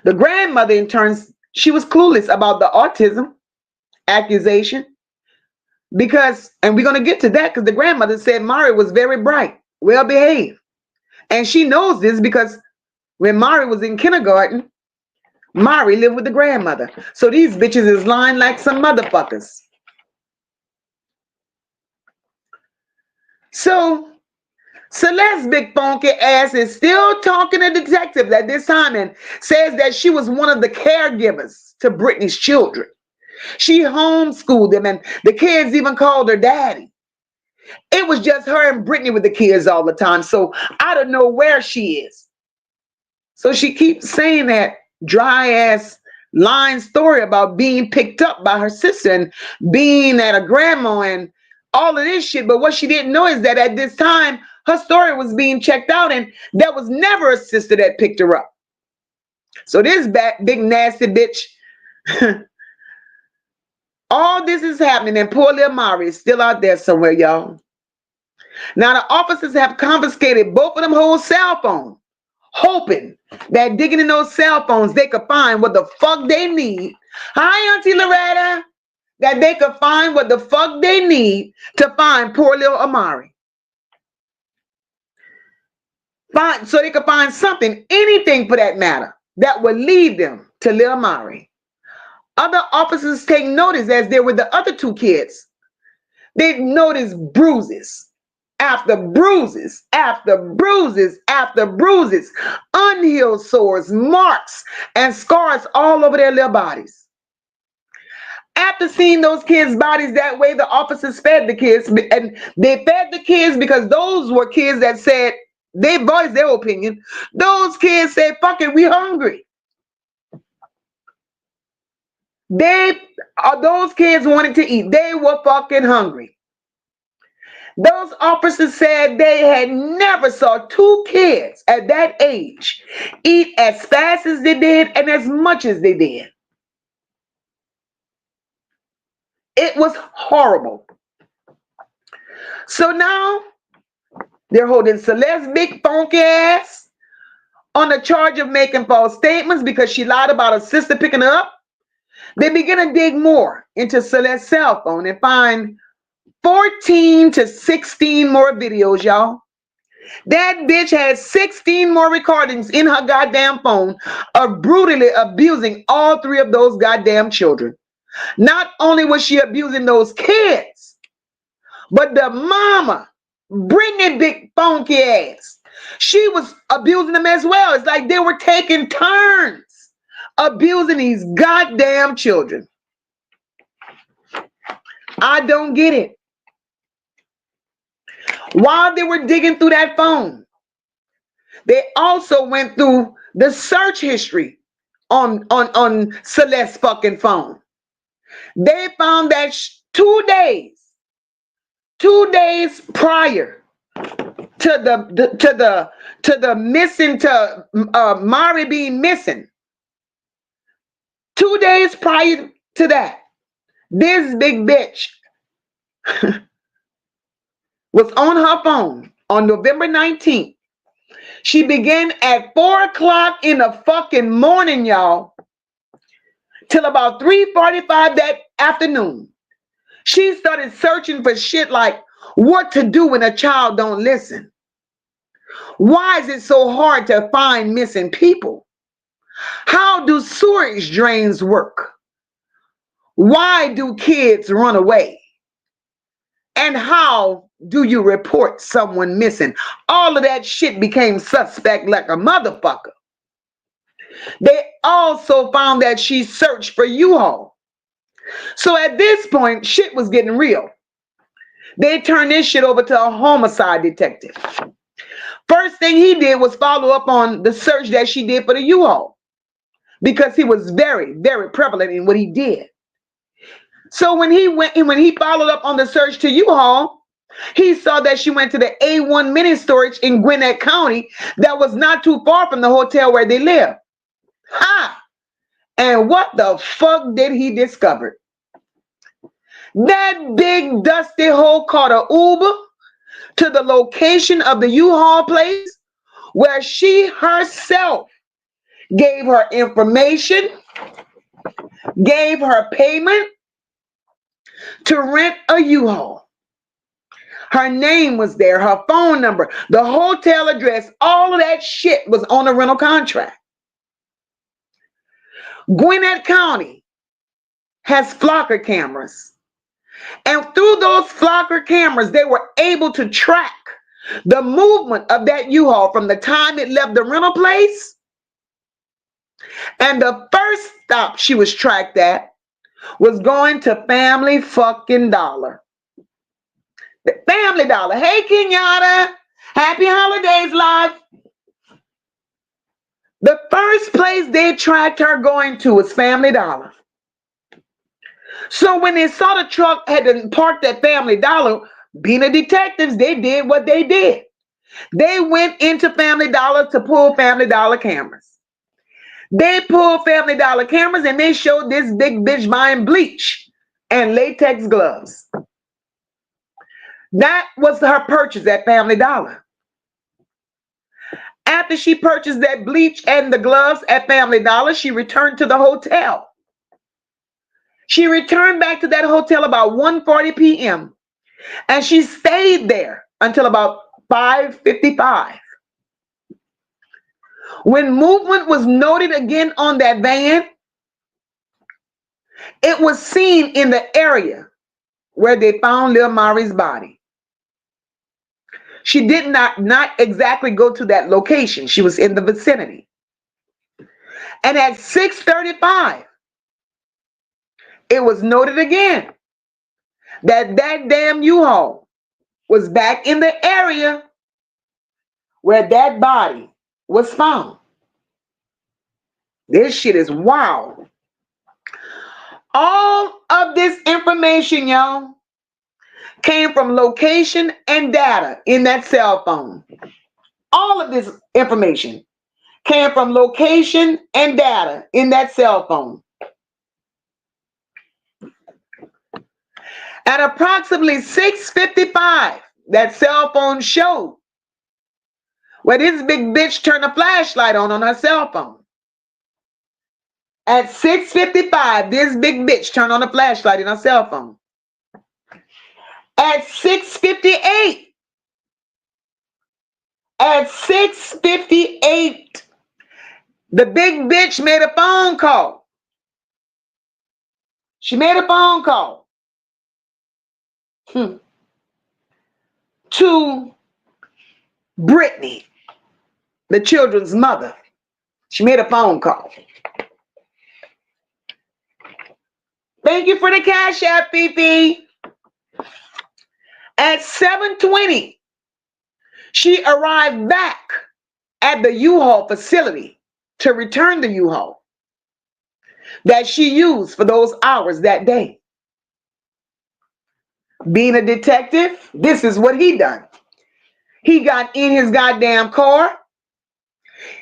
The grandmother, in turn, she was clueless about the autism accusation. Because, and we're going to get to that, because the grandmother said Mari was very bright, well behaved. And she knows this because when Mari was in kindergarten, Mari lived with the grandmother. So these bitches is lying like some motherfuckers. So Celeste's big funky ass is still talking to detectives at this time and says that she was one of the caregivers to Brittany's children. She homeschooled them, and the kids even called her daddy. It was just her and Brittany with the kids all the time, so I don't know where she is. So she keeps saying that dry ass lying story about being picked up by her sister and being at a grandma and all of this shit. But what she didn't know is that at this time, her story was being checked out, and there was never a sister that picked her up. So this big nasty bitch. All this is happening, and poor little Mari is still out there somewhere, y'all. Now, the officers have confiscated both of them whole cell phones, hoping that digging in those cell phones, they could find what the fuck they need. Hi, Auntie Loretta. That they could find what the fuck they need to find poor little Amari. So they could find something, anything for that matter, that would lead them to little Amari. Other officers take notice as they were the other two kids. They noticed bruises after bruises after bruises after bruises, unhealed sores, marks, and scars all over their little bodies. After seeing those kids' bodies that way, the officers fed the kids, and they fed the kids because those were kids that said, they voiced their opinion. Those kids said, fuck it, we hungry. Those kids wanted to eat. They were fucking hungry. Those officers said they had never saw two kids at that age eat as fast as they did and as much as they did. It was horrible. So now they're holding Celeste's big funky ass on the charge of making false statements because she lied about her sister picking her up. They begin to dig more into Celeste's cell phone and find 14 to 16 more videos, y'all. That bitch had 16 more recordings in her goddamn phone of brutally abusing all three of those goddamn children. Not only was she abusing those kids, but the mama, Brittany big funky ass, she was abusing them as well. It's like they were taking turns abusing these goddamn children. I don't get it. While they were digging through that phone, they also went through the search history on Celeste's fucking phone. They found that 2 days prior to the missing, to Mari being missing, 2 days prior to that, this big bitch was on her phone on November 19th. She began at 4 o'clock in the fucking morning, y'all, till about 3:45 that afternoon. She started searching for shit like what to do when a child don't listen. Why is it so hard to find missing people? How do sewage drains work? Why do kids run away? And how do you report someone missing? All of that shit became suspect like a motherfucker. They also found that she searched for U-Haul. So at this point, shit was getting real. They turned this shit over to a homicide detective. First thing he did was follow up on the search that she did for the U-Haul, because he was very, very prevalent in what he did. So when he followed up on the search to U-Haul, he saw that she went to the A1 mini storage in Gwinnett County that was not too far from the hotel where they live. Ha! And what the fuck did he discover? That big dusty hoe caught an Uber to the location of the U-Haul place where she herself gave her information, gave her payment to rent a U-Haul. Her name was there, her phone number, the hotel address, all of that shit was on a rental contract. Gwinnett County has flocker cameras. And through those flocker cameras, they were able to track the movement of that U-Haul from the time it left the rental place. And the first stop she was tracked at was going to Family fucking Dollar. The Family Dollar. Hey, Kenyatta. Happy holidays, live. The first place they tracked her going to was Family Dollar. So when they saw the truck had been parked at Family Dollar, being the detectives, they did what they did. They went into Family Dollar to pull Family Dollar cameras. They pulled Family Dollar cameras and they showed this big bitch buying bleach and latex gloves. That was her purchase at Family Dollar. After she purchased that bleach and the gloves at Family Dollar, she returned to the hotel. She returned back to that hotel about 1:40 p.m. and she stayed there until about 5:55. When movement was noted again on that van, it was seen in the area where they found Lil Mari's body. She did not exactly go to that location. She was in the vicinity. And at 6:35, it was noted again that damn U-Haul was back in the area where that body was found. This shit is wild. All of this information, y'all, came from location and data in that cell phone. All of this information came from location and data in that cell phone. At approximately 6:55, that cell phone showed where this big bitch turned a flashlight on her cell phone. At 6:55, this big bitch turned on a flashlight in her cell phone. At 6:58, the big bitch made a phone call. She made a phone call to Brittany, the children's mother. She made a phone call. Thank you for the Cash App, Fifi. At 7:20, she arrived back at the U-Haul facility to return the U-Haul that she used for those hours that day. Being a detective, this is what he done. He got in his goddamn car.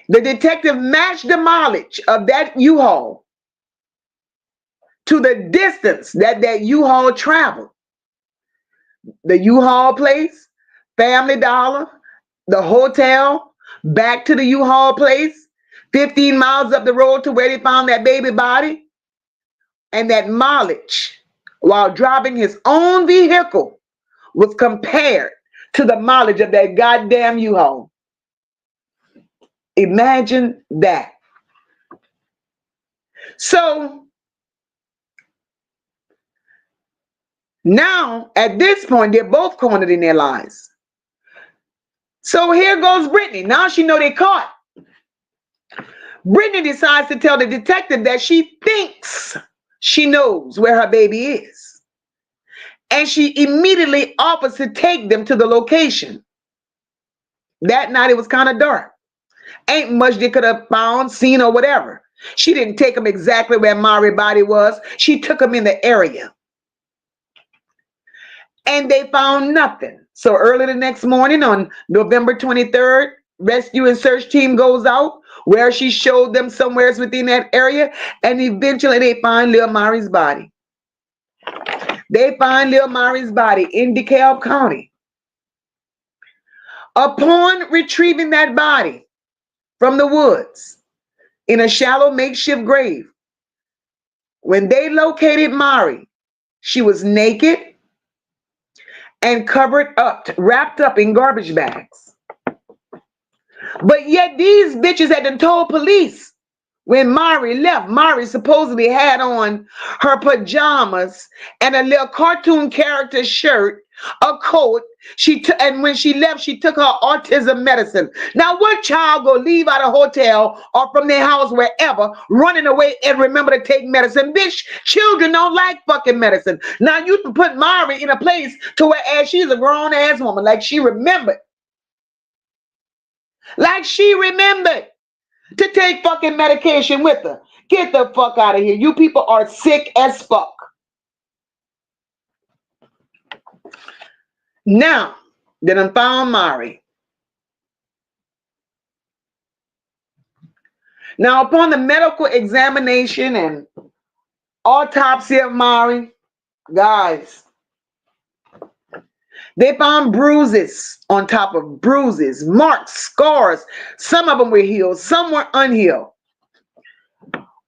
The detective matched the mileage of that U-Haul to the distance that U-Haul traveled. The U-Haul place, Family Dollar, the hotel, back to the U-Haul place, 15 miles up the road to where they found that baby body. And that mileage, while driving his own vehicle, was compared to the mileage of that goddamn U-Haul. Imagine that. So now, at this point, they're both cornered in their lies. So here goes Brittany. Now she know they caught. Brittany decides to tell the detective that she thinks she knows where her baby is. And she immediately offers to take them to the location. That night it was kind of dark. Ain't much they could have found, seen, or whatever. She didn't take them exactly where Amari's body was. She took them in the area. And they found nothing. So early the next morning on November 23rd, rescue and search team goes out where she showed them somewhere within that area. And eventually they find Lil Amari's body. They find Lil Amari's body in DeKalb County. Upon retrieving that body from the woods in a shallow makeshift grave, when they located Amari, she was naked and covered up, wrapped up in garbage bags. But yet these bitches had done told police when Amari left. Amari supposedly had on her pajamas and a little cartoon character shirt, a coat. And when she left, she took her autism medicine. Now, what child go leave out a hotel or from their house, wherever, running away and remember to take medicine? Bitch, children don't like fucking medicine. Now, you can put Mari in a place to where as she's a grown-ass woman, like she remembered. Like she remembered to take fucking medication with her. Get the fuck out of here. You people are sick as fuck. Now, they done found Mari. Now, upon the medical examination and autopsy of Mari, guys, they found bruises on top of bruises, marks, scars. Some of them were healed, some were unhealed.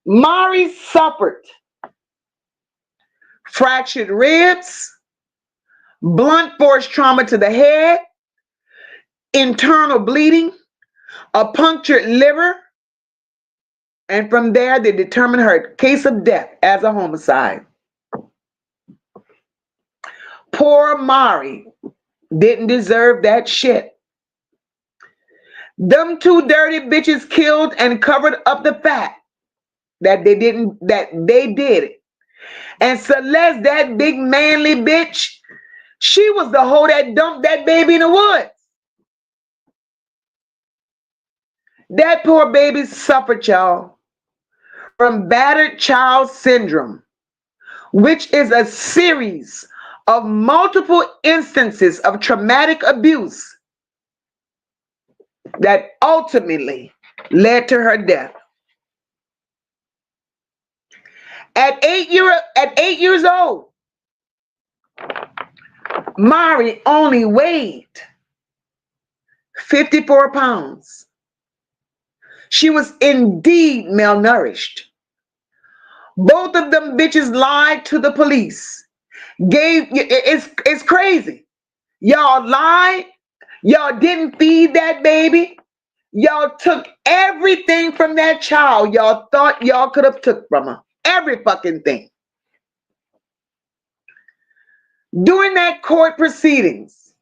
Mari suffered fractured ribs, blunt force trauma to the head, internal bleeding, a punctured liver, and from there they determined her case of death as a homicide. Poor Mari didn't deserve that shit. Them two dirty bitches killed and covered up the fact that they did it. And Celeste, that big manly bitch, she was the hoe that dumped that baby in the woods. That poor baby suffered, y'all, from battered child syndrome, which is a series of multiple instances of traumatic abuse that ultimately led to her death. At 8 years old, Mari only weighed 54 pounds. She was indeed malnourished. Both of them bitches lied to the police. It's crazy. Y'all lied. Y'all didn't feed that baby. Y'all took everything from that child y'all thought y'all could have took from her. Every fucking thing. During that court proceedings,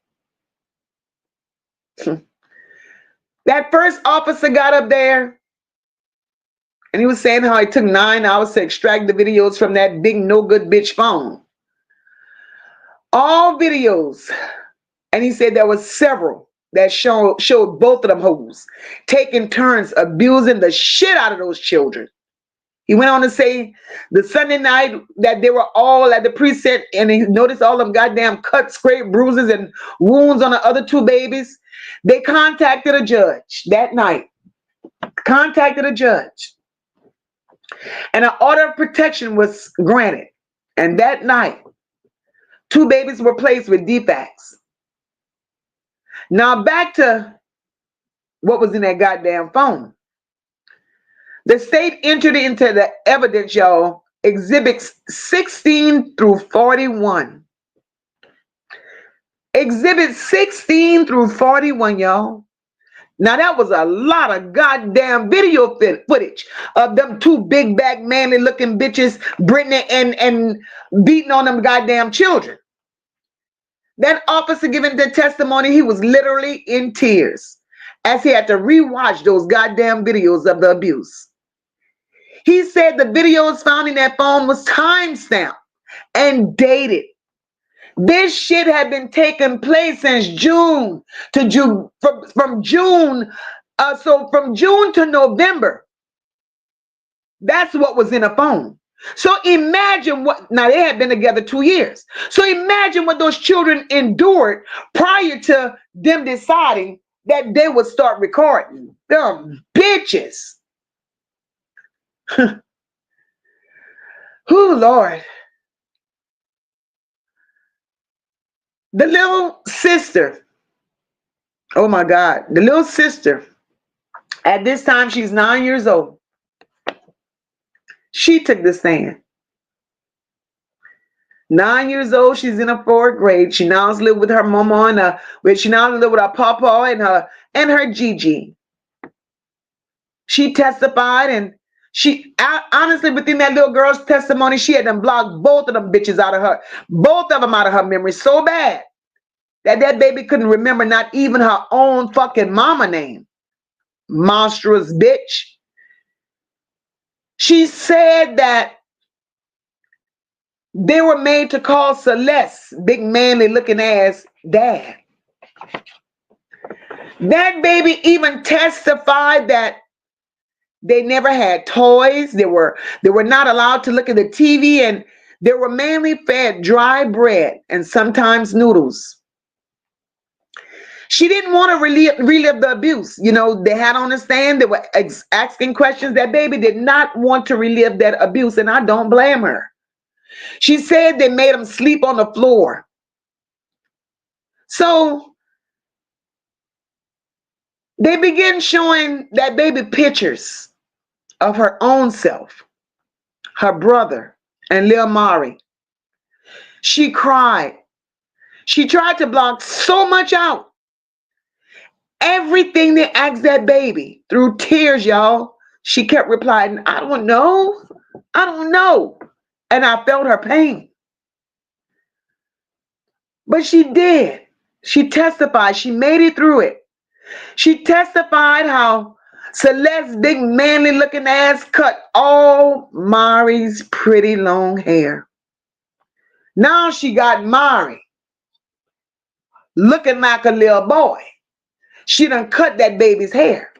that first officer got up there and he was saying how it took 9 hours to extract the videos from that big no good bitch phone. All videos. And he said there was several that showed both of them hoes taking turns abusing the shit out of those children. He went on to say the Sunday night that they were all at the precinct and he noticed all them goddamn cuts, scrapes, bruises, and wounds on the other two babies. They contacted a judge that night. Contacted a judge. And an order of protection was granted. And that night, 2 babies were placed with DFACs. Now back to what was in that goddamn phone. The state entered into the evidence, y'all, exhibits 16 through 41. Exhibits 16 through 41, y'all. Now that was a lot of goddamn video footage of them 2 big back manly looking bitches, Brittany and beating on them goddamn children. That officer giving the testimony, he was literally in tears as he had to rewatch those goddamn videos of the abuse. He said the videos found in that phone was timestamped and dated. This shit had been taking place since June to June, from June to November. That's what was in a phone. So imagine what, now they had been together 2 years. So imagine what those children endured prior to them deciding that they would start recording. Them bitches. Oh, Lord. The little sister, oh my God, the little sister, at this time she's 9 years old. She took the stand. 9 years old, she's in a 4th grade. She now lives with her mama she now lives with her papa and her Gigi. She testified and she honestly within that little girl's testimony, she had them blocked both of them bitches out of her memory so bad that baby couldn't remember not even her own fucking mama name. Monstrous bitch. She said that they were made to call Celeste, big manly looking ass, dad. That baby even testified that they never had toys. They were not allowed to look at the TV, and they were mainly fed dry bread and sometimes noodles. She didn't want to relive the abuse. You know, they had on the stand, they were asking questions. That baby did not want to relive that abuse, and I don't blame her. She said they made him sleep on the floor. So they began showing that baby pictures of her own self, her brother, and Lil Amari. She cried. She tried to block so much out. Everything they asked that baby through tears, y'all. She kept replying, I don't know. I don't know. And I felt her pain. But she did. She testified. She made it through it. She testified how Celeste's big manly looking ass cut all Mari's pretty long hair. Now she got Mari looking like a little boy. She done cut that baby's hair.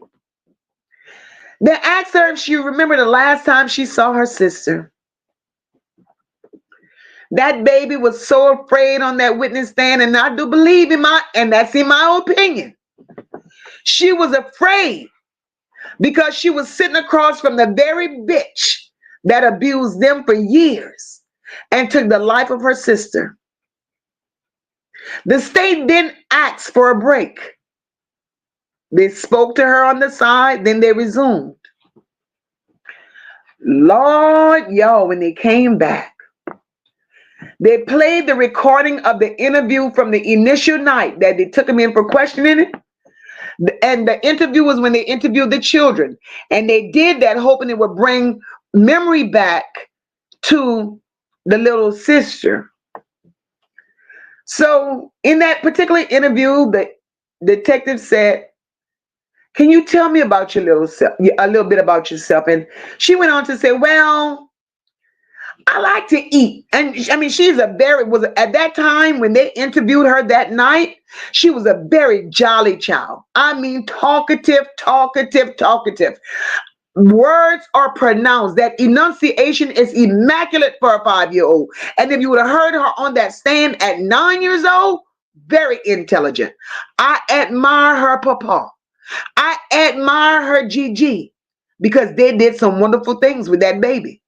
They asked her if she remembered the last time she saw her sister. That baby was so afraid on that witness stand, and I do believe and that's in my opinion. She was afraid because she was sitting across from the very bitch that abused them for years and took the life of her sister. The state didn't ask for a break. They spoke to her on the side, then they resumed. Lord, y'all, when they came back, they played the recording of the interview from the initial night that they took him in for questioning. And the interview was when they interviewed the children. And they did that hoping it would bring memory back to the little sister. So in that particular interview, the detective said, "Can you tell me about your little self, a little bit about yourself?" And she went on to say, "Well, I like to eat." And I mean, at that time when they interviewed her that night, she was a very jolly child. I mean, talkative. Words are pronounced. That enunciation is immaculate for a 5-year-old. And if you would have heard her on that stand at 9 years old, very intelligent. I admire her papa. I admire her Gigi because they did some wonderful things with that baby.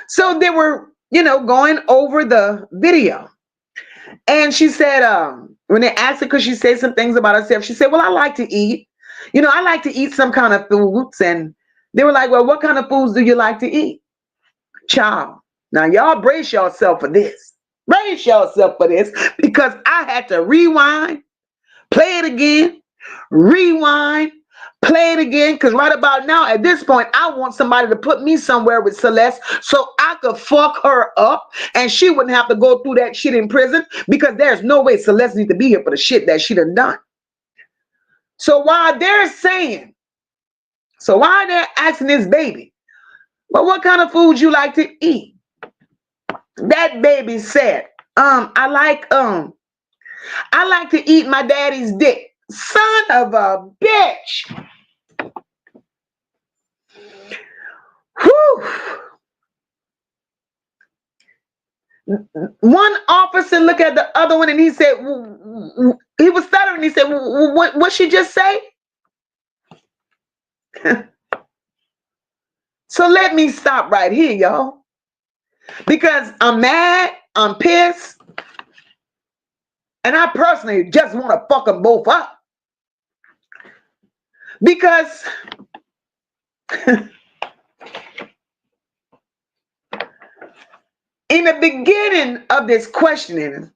So they were, going over the video. And she said, when they asked her, because she said some things about herself, she said, "Well, I like to eat. I like to eat some kind of foods." And they were like, "Well, what kind of foods do you like to eat?" Child. Now, y'all brace yourself for this. Brace yourself for this, because I had to rewind, play it again, rewind, play it again, because right about now, at this point, I want somebody to put me somewhere with Celeste so I could fuck her up and she wouldn't have to go through that shit in prison, because there's no way Celeste needs to be here for the shit that she done done. So while they're asking this baby, "Well, what kind of food you like to eat?" That baby said, I like to eat my daddy's dick." Son of a bitch. Whew. One officer looked at the other one and he said, he was stuttering. He said, what she just say?" So let me stop right here, y'all, because I'm mad, I'm pissed, and I personally just want to fuck them both up. Because in the beginning of this questioning,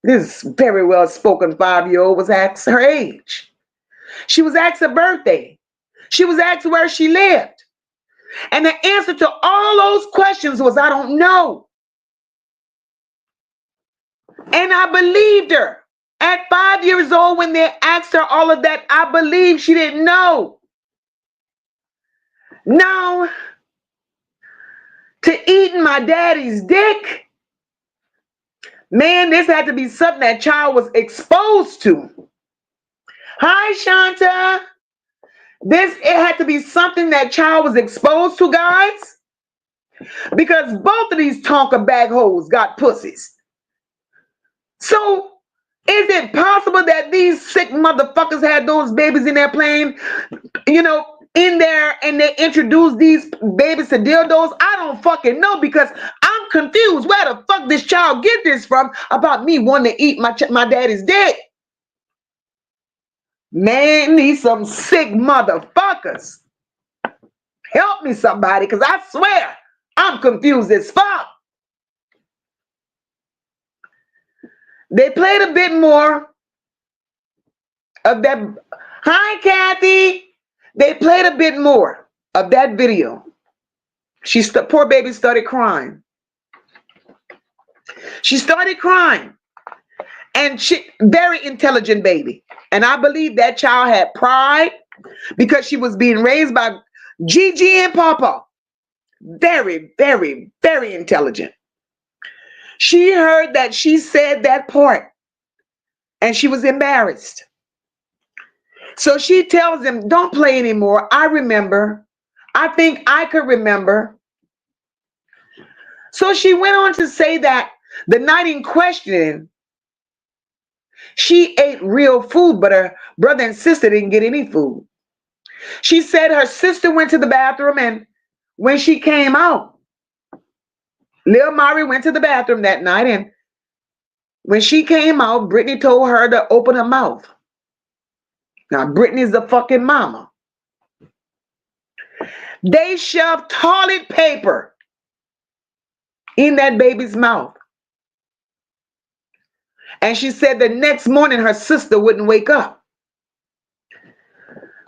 this very well-spoken 5-year-old was asked her age. She was asked her birthday. She was asked where she lived. And the answer to all those questions was, "I don't know." And I believed her. At 5 years old, when they asked her all of that, I believed she didn't know. Now, to eating my daddy's dick, man, this had to be something that child was exposed to. Hi, Shanta. It had to be something that child was exposed to, guys, because both of these Tonka bag hoes got pussies. So is it possible that these sick motherfuckers had those babies in their plane, in there, and they introduced these babies to dildos? I don't fucking know, because I'm confused. Where the fuck this child get this from about me wanting to eat my daddy's dick? Man, these some sick motherfuckers. Help me, somebody, because I swear I'm confused as fuck. They played a bit more of that. Hi, Kathy. They played a bit more of that video. Poor baby started crying. She started crying. And very intelligent baby. And I believe that child had pride because she was being raised by Gigi and Papa. Very, very, very intelligent. She heard that she said that part and she was embarrassed. So she tells him, "Don't play anymore. I remember. I think I could remember." So she went on to say that the night in question, she ate real food, but her brother and sister didn't get any food. She said her sister went to the bathroom, and when she came out, Lil Mari went to the bathroom that night, and when she came out, Brittany told her to open her mouth. Now, Brittany's the fucking mama. They shoved toilet paper in that baby's mouth. And she said the next morning her sister wouldn't wake up.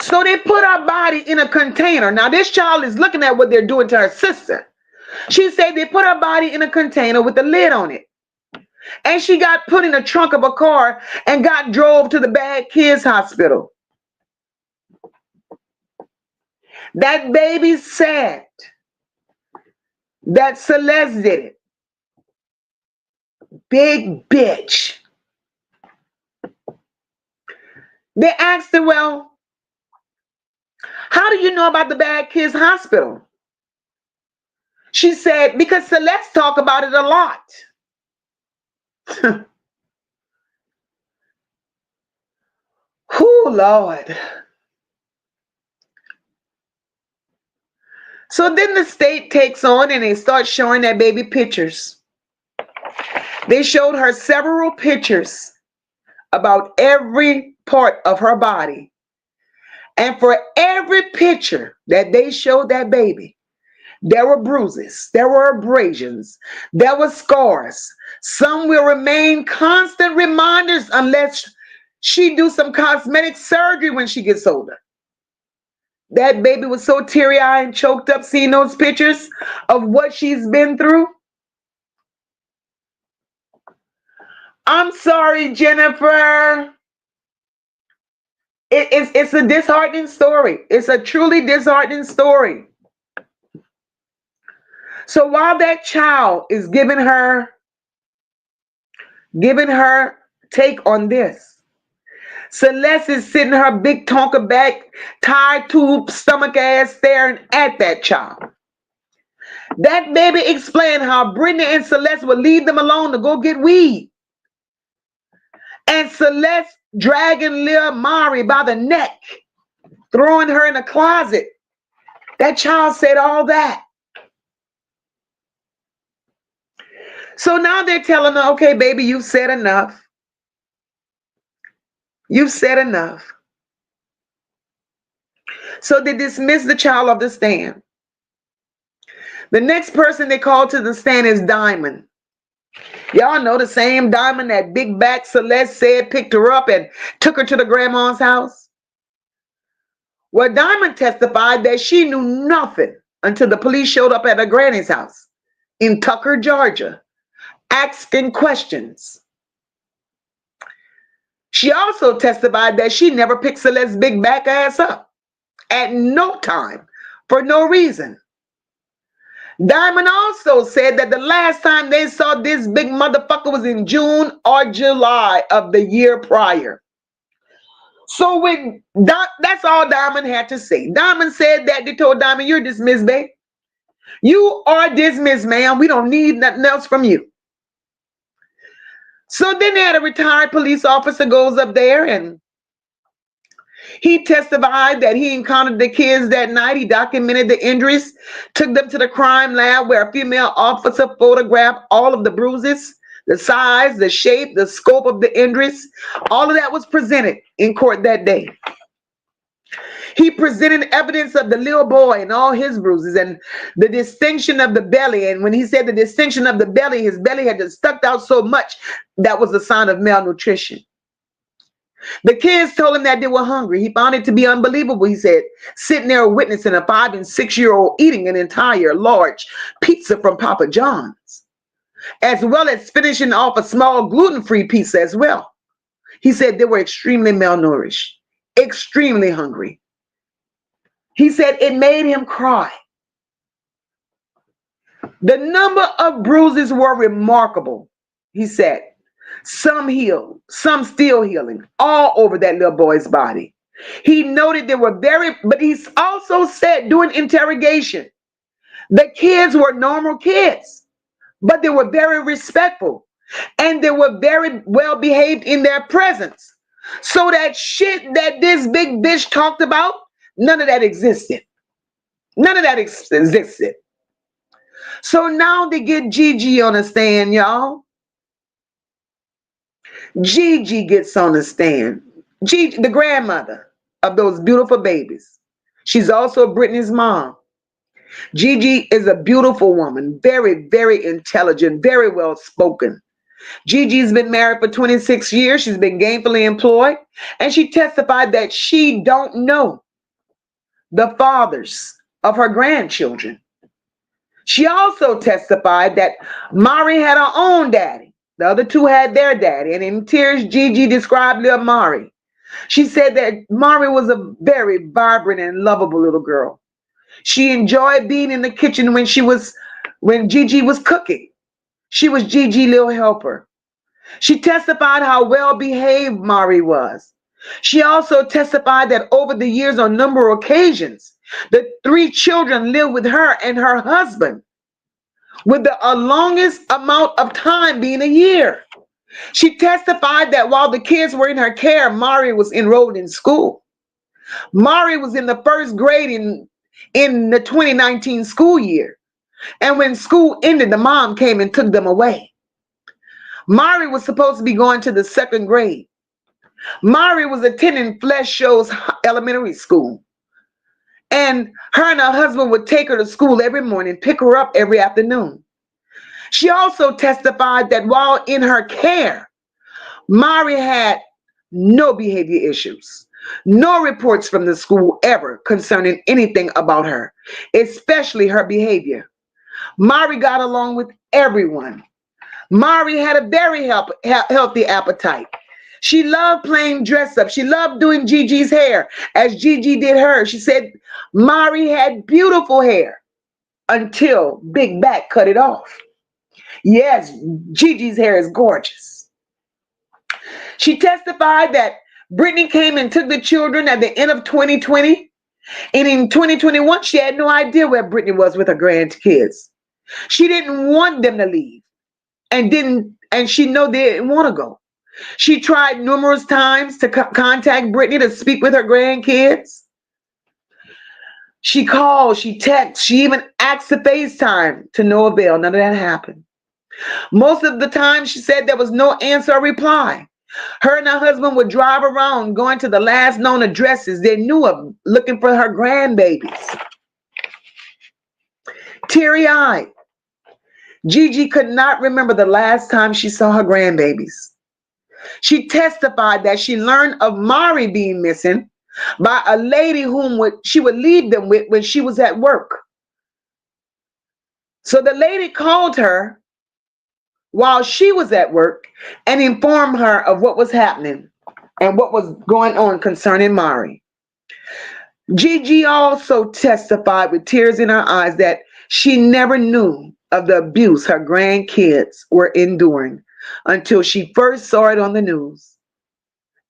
So they put her body in a container. Now, this child is looking at what they're doing to her sister. She said they put her body in a container with a lid on it. And she got put in the trunk of a car and got drove to the Bad Kids Hospital. That baby said that Celeste did it. Big bitch. They asked her, well, how do you know about the Bad Kids Hospital? She said, because Celeste talk about it a lot. Oh, Lord. So then the state takes on and they start showing that baby pictures. They showed her several pictures about every part of her body. And for every picture that they showed that baby, there were bruises, there were abrasions, there were scars. Some will remain constant reminders unless she do some cosmetic surgery when she gets older. That baby was so teary-eyed and choked up seeing those pictures of what she's been through. I'm sorry, Jennifer. It's a disheartening story. It's a truly disheartening story. So while that child is giving her take on this, Celeste is sitting her big tonka back, tied tube, stomach ass staring at that child. That baby explained how Brittany and Celeste would leave them alone to go get weed. And Celeste dragging Lil Mari by the neck, throwing her in a closet. That child said all that. So now they're telling her, okay, baby, you've said enough. You've said enough. So they dismiss the child of the stand. The next person they call to the stand is Diamond. Y'all know the same Diamond that big back Celeste said picked her up and took her to the grandma's house? Well, Diamond testified that she knew nothing until the police showed up at her granny's house in Tucker, Georgia, asking questions. She also testified that she never picked Celeste's big back ass up at no time for no reason. Diamond also said that the last time they saw this big motherfucker was in June or July of the year prior. So that's all Diamond had to say. Diamond said that. They told Diamond, you're dismissed, babe. You are dismissed, ma'am. We don't need nothing else from you. So then they had a retired police officer goes up there and he testified that he encountered the kids that night. He documented the injuries, took them to the crime lab where a female officer photographed all of the bruises, the size, the shape, the scope of the injuries. All of that was presented in court that day. He presented evidence of the little boy and all his bruises and the distinction of the belly. And when he said the distinction of the belly, his belly had just stuck out so much, that was a sign of malnutrition. The kids told him that they were hungry. He found it to be unbelievable. He said, sitting there witnessing a 5- and 6-year-old eating an entire large pizza from Papa John's, as well as finishing off a small gluten-free pizza as well. He said they were extremely malnourished, extremely hungry. He said it made him cry. The number of bruises were remarkable, he said. Some healed, some still healing, all over that little boy's body. He noted they were but he also said during interrogation, the kids were normal kids. but they were very respectful and they were very well behaved in their presence. So that shit that this big bitch talked about, none of that existed. None of that existed. So now they get Gigi on the stand, y'all. Gigi gets on the stand. Gigi, the grandmother of those beautiful babies. She's also Brittany's mom. Gigi is a beautiful woman, very, very intelligent, very well spoken. Gigi's been married for 26 years. She's been gainfully employed, and she testified that she don't know the fathers of her grandchildren. She also testified that Mari had her own daddy. The other two had their daddy. And in tears, Gigi described little Mari. She said that Mari was a very vibrant and lovable little girl. She enjoyed being in the kitchen when Gigi was cooking. She was Gigi's little helper. She testified how well behaved Mari was. She also testified that over the years, on a number of occasions, the three children lived with her and her husband, with the longest amount of time being a year. She testified that while the kids were in her care, Mari was enrolled in school. Mari was in the first grade in the 2019 school year. And when school ended, the mom came and took them away. Mari was supposed to be going to the second grade. Mari was attending Flesh Show's elementary school. And her and her husband would take her to school every morning, pick her up every afternoon. She also testified that while in her care, Mari had no behavior issues, no reports from the school ever concerning anything about her, especially her behavior. Mari got along with everyone. Mari had a very healthy appetite. She loved playing dress up. She loved doing Gigi's hair as Gigi did hers. She said Mari had beautiful hair until Big Back cut it off. Yes, Gigi's hair is gorgeous. She testified that Brittany came and took the children at the end of 2020. And in 2021, she had no idea where Brittany was with her grandkids. She didn't want them to leave and she knew they didn't want to go. She tried numerous times to contact Brittany to speak with her grandkids. She called, she texted, she even asked to FaceTime, to no avail. None of that happened. Most of the time, she said there was no answer or reply. Her and her husband would drive around going to the last known addresses they knew of, looking for her grandbabies. Teary-eyed, Gigi could not remember the last time she saw her grandbabies. She testified that she learned of Mari being missing by a lady whom she would leave them with when she was at work. So the lady called her while she was at work and informed her of what was happening and what was going on concerning Mari. Gigi also testified with tears in her eyes that she never knew of the abuse her grandkids were enduring until she first saw it on the news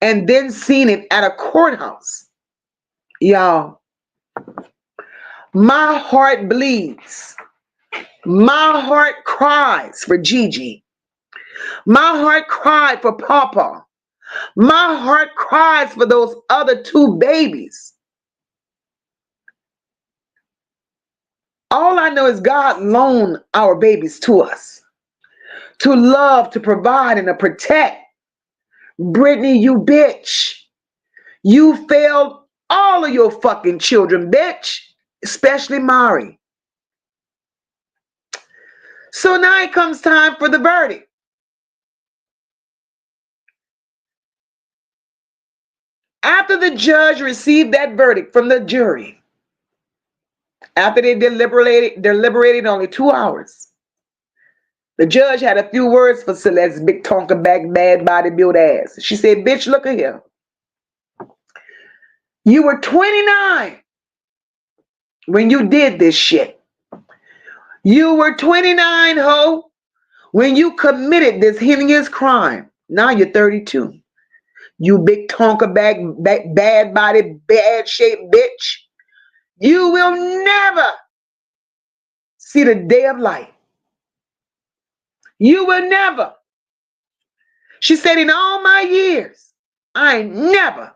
and then seen it at a courthouse. Y'all, my heart bleeds. My heart cries for Gigi. My heart cried for Papa. My heart cries for those other two babies. All I know is God loaned our babies to us to love, to provide, and to protect. Brittany, you bitch. You failed all of your fucking children, bitch, especially Mari. So now it comes time for the verdict. After the judge received that verdict from the jury, after they deliberated only 2 hours, the judge had a few words for Celeste's big tonka back, bad body built ass. She said, bitch, look at here. You were 29 when you did this shit. You were 29, ho, when you committed this heinous crime. Now you're 32. You big tonka back, bad body, bad shaped bitch. You will never see the day of light. You will never. She said, in all my years, I ain't never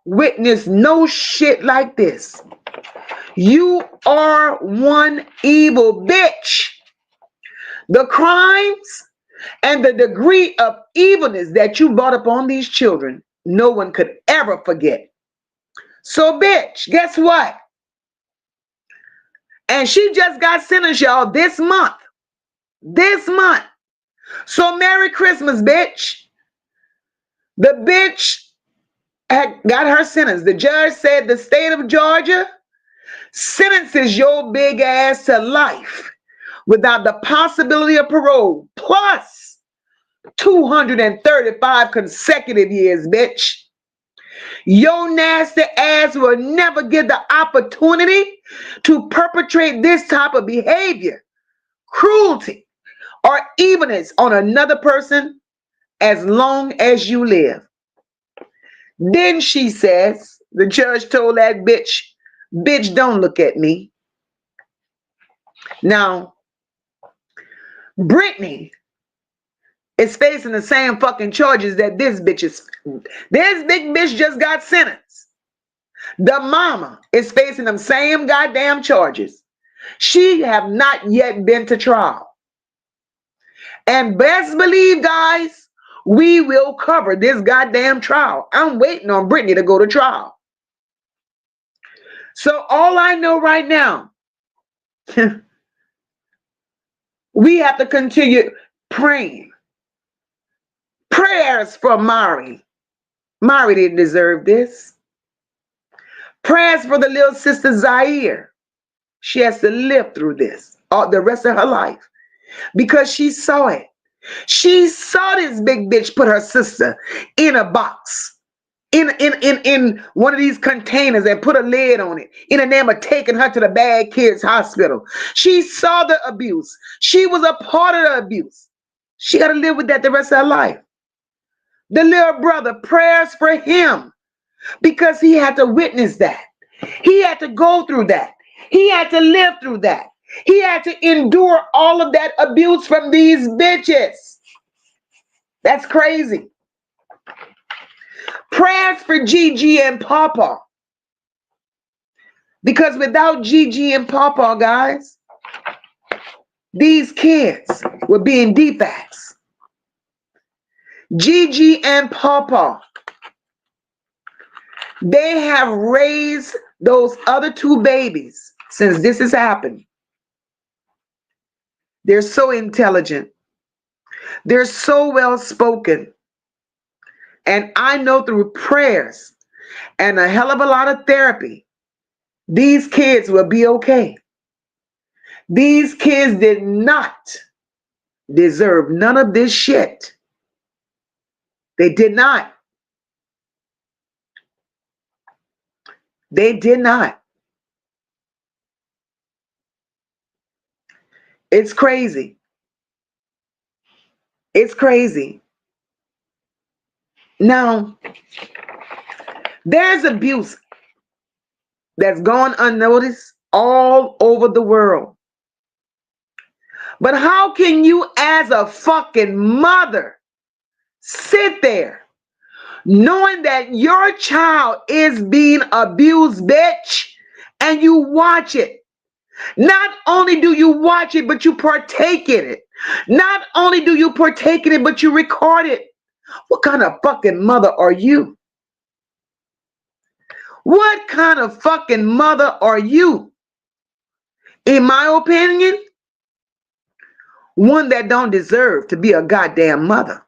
witnessed no shit like this. You are one evil bitch. The crimes and the degree of evilness that you brought upon these children, no one could ever forget. So, bitch, guess what? And she just got sentenced, y'all, this month. This month. So, Merry Christmas, bitch. The bitch had got her sentence. The judge said the state of Georgia sentences your big ass to life without the possibility of parole, plus 235 consecutive years, bitch. Your nasty ass will never get the opportunity to perpetrate this type of behavior, cruelty, or evenness on another person as long as you live. Then she says, the judge told that bitch, don't look at me. Now, Brittany is facing the same fucking charges that this bitch is. This big bitch just got sentenced. The mama is facing them same goddamn charges. She have not yet been to trial. And best believe, guys, we will cover this goddamn trial. I'm waiting on Brittany to go to trial. So all I know right now, we have to continue praying. Prayers for Mari. Mari didn't deserve this. Prayers for the little sister Zaire. She has to live through this all the rest of her life because she saw it. She saw this big bitch put her sister in a box, in one of these containers and put a lid on it in the name of taking her to the Bad Kids Hospital. She saw the abuse. She was a part of the abuse. She got to live with that the rest of her life. The little brother, prayers for him because he had to witness that. He had to go through that. He had to live through that. He had to endure all of that abuse from these bitches. That's crazy. Prayers for Gigi and Papa. Because without Gigi and Papa, guys, these kids would be in defects. Gigi and Papa, they have raised those other two babies since this has happened. They're so intelligent. They're so well spoken. And I know through prayers and a hell of a lot of therapy, these kids will be okay. These kids did not deserve none of this shit. They did not. They did not. It's crazy. It's crazy. Now, there's abuse that's gone unnoticed all over the world. But how can you, as a fucking mother, sit there knowing that your child is being abused, bitch, and you watch it? Not only do you watch it, but you partake in it. Not only do you partake in it, but you record it. What kind of fucking mother are you? What kind of fucking mother are you? In my opinion, one that don't deserve to be a goddamn mother.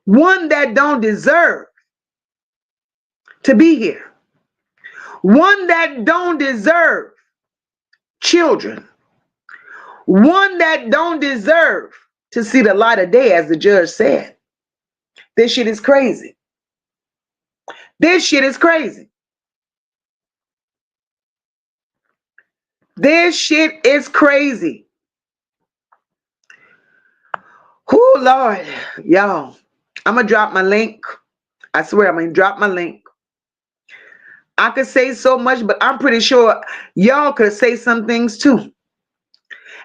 One that don't deserve to be here. One that don't deserve children. One that don't deserve to see the light of day, as the judge said. This shit is crazy. This shit is crazy. This shit is crazy. Oh, Lord. Y'all, I'm going to drop my link. I swear I'm going to drop my link. I could say so much, but I'm pretty sure y'all could say some things too.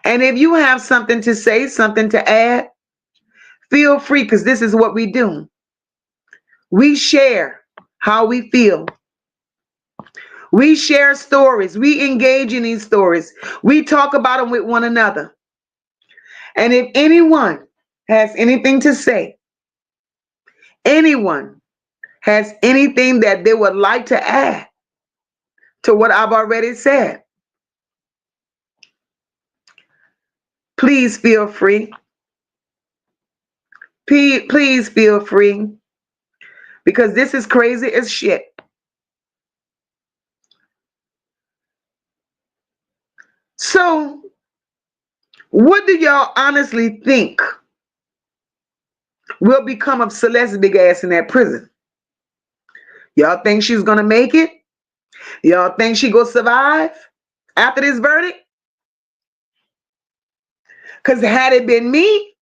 And if you have something to say, something to add, feel free, because this is what we do. We share how we feel. We share stories. We engage in these stories. We talk about them with one another. And if anyone has anything to say, anyone has anything that they would like to add to what I've already said, please feel free. Please feel free, because this is crazy as shit. So, what do y'all honestly think will become of Celeste big ass in that prison? Y'all think she's gonna make it? Y'all think she gonna survive after this verdict? Because had it been me,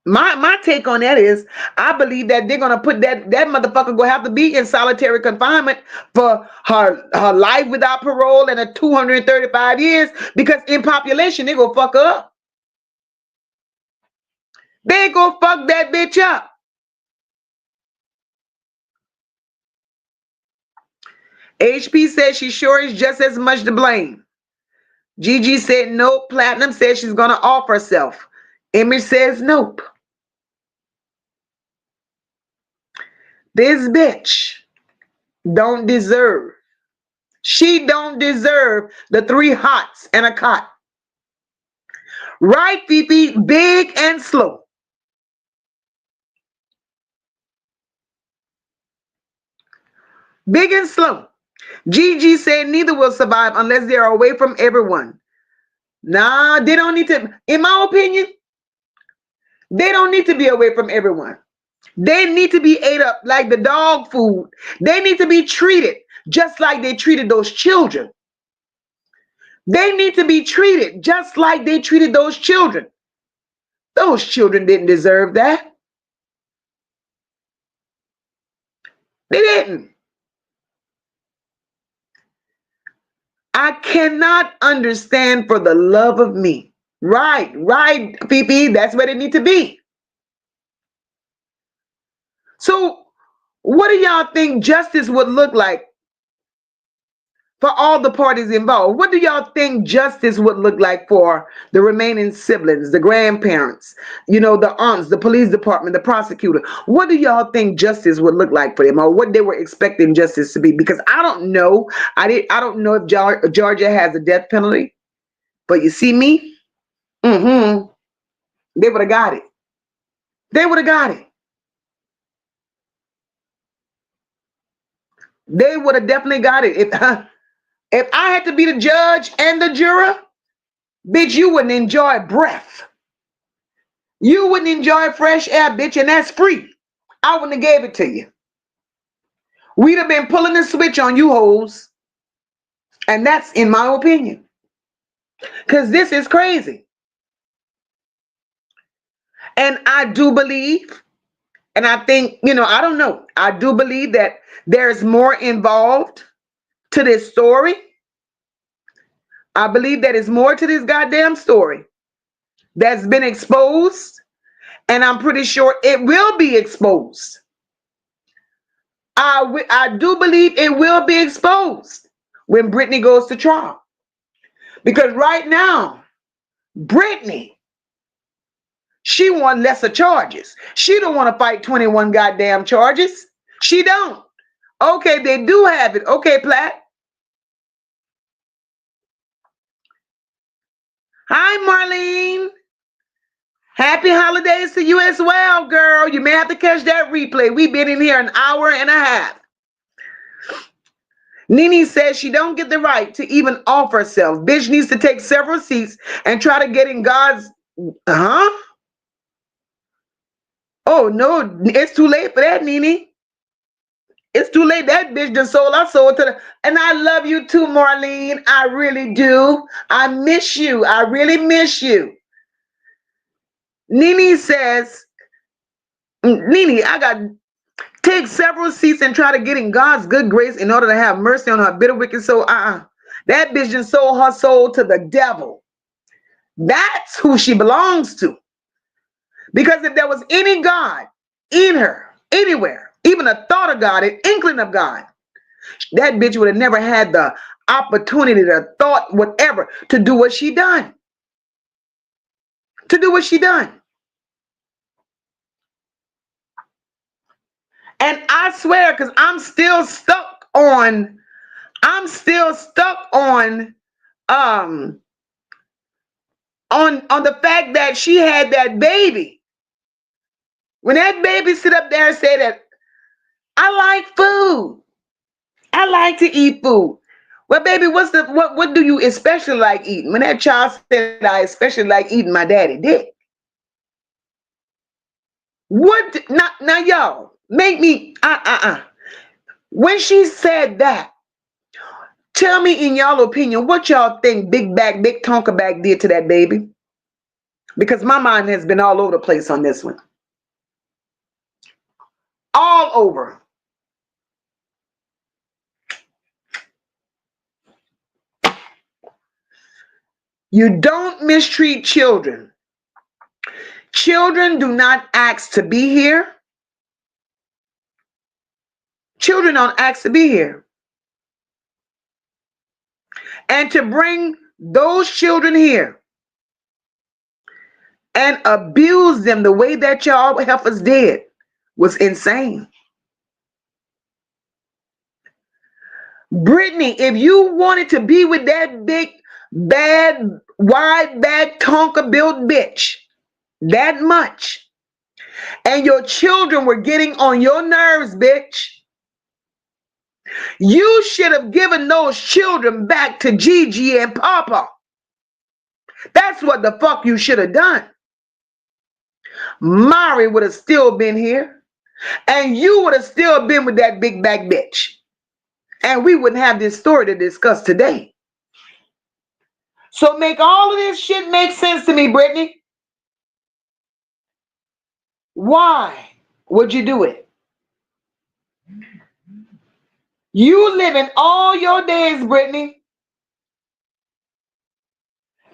my take on that is, I believe that they're gonna put that motherfucker gonna have to be in solitary confinement for her life without parole and a 235 years, because in population they gonna fuck her up. They gonna fuck that bitch up. HP says she sure is just as much to blame. Gigi said nope. Platinum says she's gonna off herself. Image says nope. This bitch don't deserve. She don't deserve the 3 hots and a cot. Right, Fifi? Big and slow. Big and slow. Gigi said neither will survive unless they are away from everyone. Nah, they don't need to. In my opinion, they don't need to be away from everyone. They need to be ate up like the dog food. They need to be treated just like they treated those children. They need to be treated just like they treated those children. Those children didn't deserve that. They didn't. I cannot understand for the love of me. Right, PP, that's where they need to be. So, what do y'all think justice would look like for all the parties involved? What do y'all think justice would look like for the remaining siblings, the grandparents, the aunts, the police department, the prosecutor? What do y'all think justice would look like for them, or what they were expecting justice to be? Because I don't know. I don't know if Georgia has a death penalty, but you see me, they would have got it. They would have got it. They would have definitely got it. If I had to be the judge and the juror, bitch, you wouldn't enjoy breath. You wouldn't enjoy fresh air, bitch, and that's free. I wouldn't have gave it to you. We'd have been pulling the switch on you hoes. And that's in my opinion. Because this is crazy. And I do believe, and I think, I don't know. I do believe that there's more involved to this story. I believe that is more to this goddamn story that's been exposed, and I'm pretty sure it will be exposed. I do believe it will be exposed when Brittany goes to trial. Because right now, Brittany, she wants lesser charges. She don't want to fight 21 goddamn charges. She don't. Okay, they do have it. Okay, Platt. Hi, Marlene. Happy holidays to you as well, girl. You may have to catch that replay. We've been in here an hour and a half. Nene says she don't get the right to even offer herself. Bitch needs to take several seats and try to get in God's... Oh, no. It's too late for that, Nene. It's too late. That bitch done sold our soul to the... And I love you too, Marlene. I really do. I miss you. I really miss you. Nene says, Nene, I got to take several seats and try to get in God's good grace in order to have mercy on her bitter, wicked soul. That bitch just sold her soul to the devil. That's who she belongs to. Because if there was any God in her, anywhere, even a thought of God, an inkling of God, that bitch would have never had the opportunity, the thought, whatever, to do what she done. To do what she done. And I swear, because I'm still stuck on um on the fact that she had that baby. When that baby sit up there and say that, I like food. I like to eat food. Well, baby, what do you especially like eating? When that child said, I especially like eating my daddy dick. What now y'all make me when she said that, tell me in y'all opinion what y'all think Big Tonka Bag did to that baby? Because my mind has been all over the place on this one. All over. You don't mistreat children. Children do not ask to be here. Children don't ask to be here. And to bring those children here and abuse them the way that y'all heifers did was insane. Brittany, if you wanted to be with that big, bad, wide back, Tonka built bitch that much, and your children were getting on your nerves, bitch, you should have given those children back to Gigi and Papa. That's what the fuck you should have done. Mari would have still been here, and you would have still been with that big back bitch. And we wouldn't have this story to discuss today. So make all of this shit make sense to me, Brittany. Why would you do it? You living all your days, Brittany.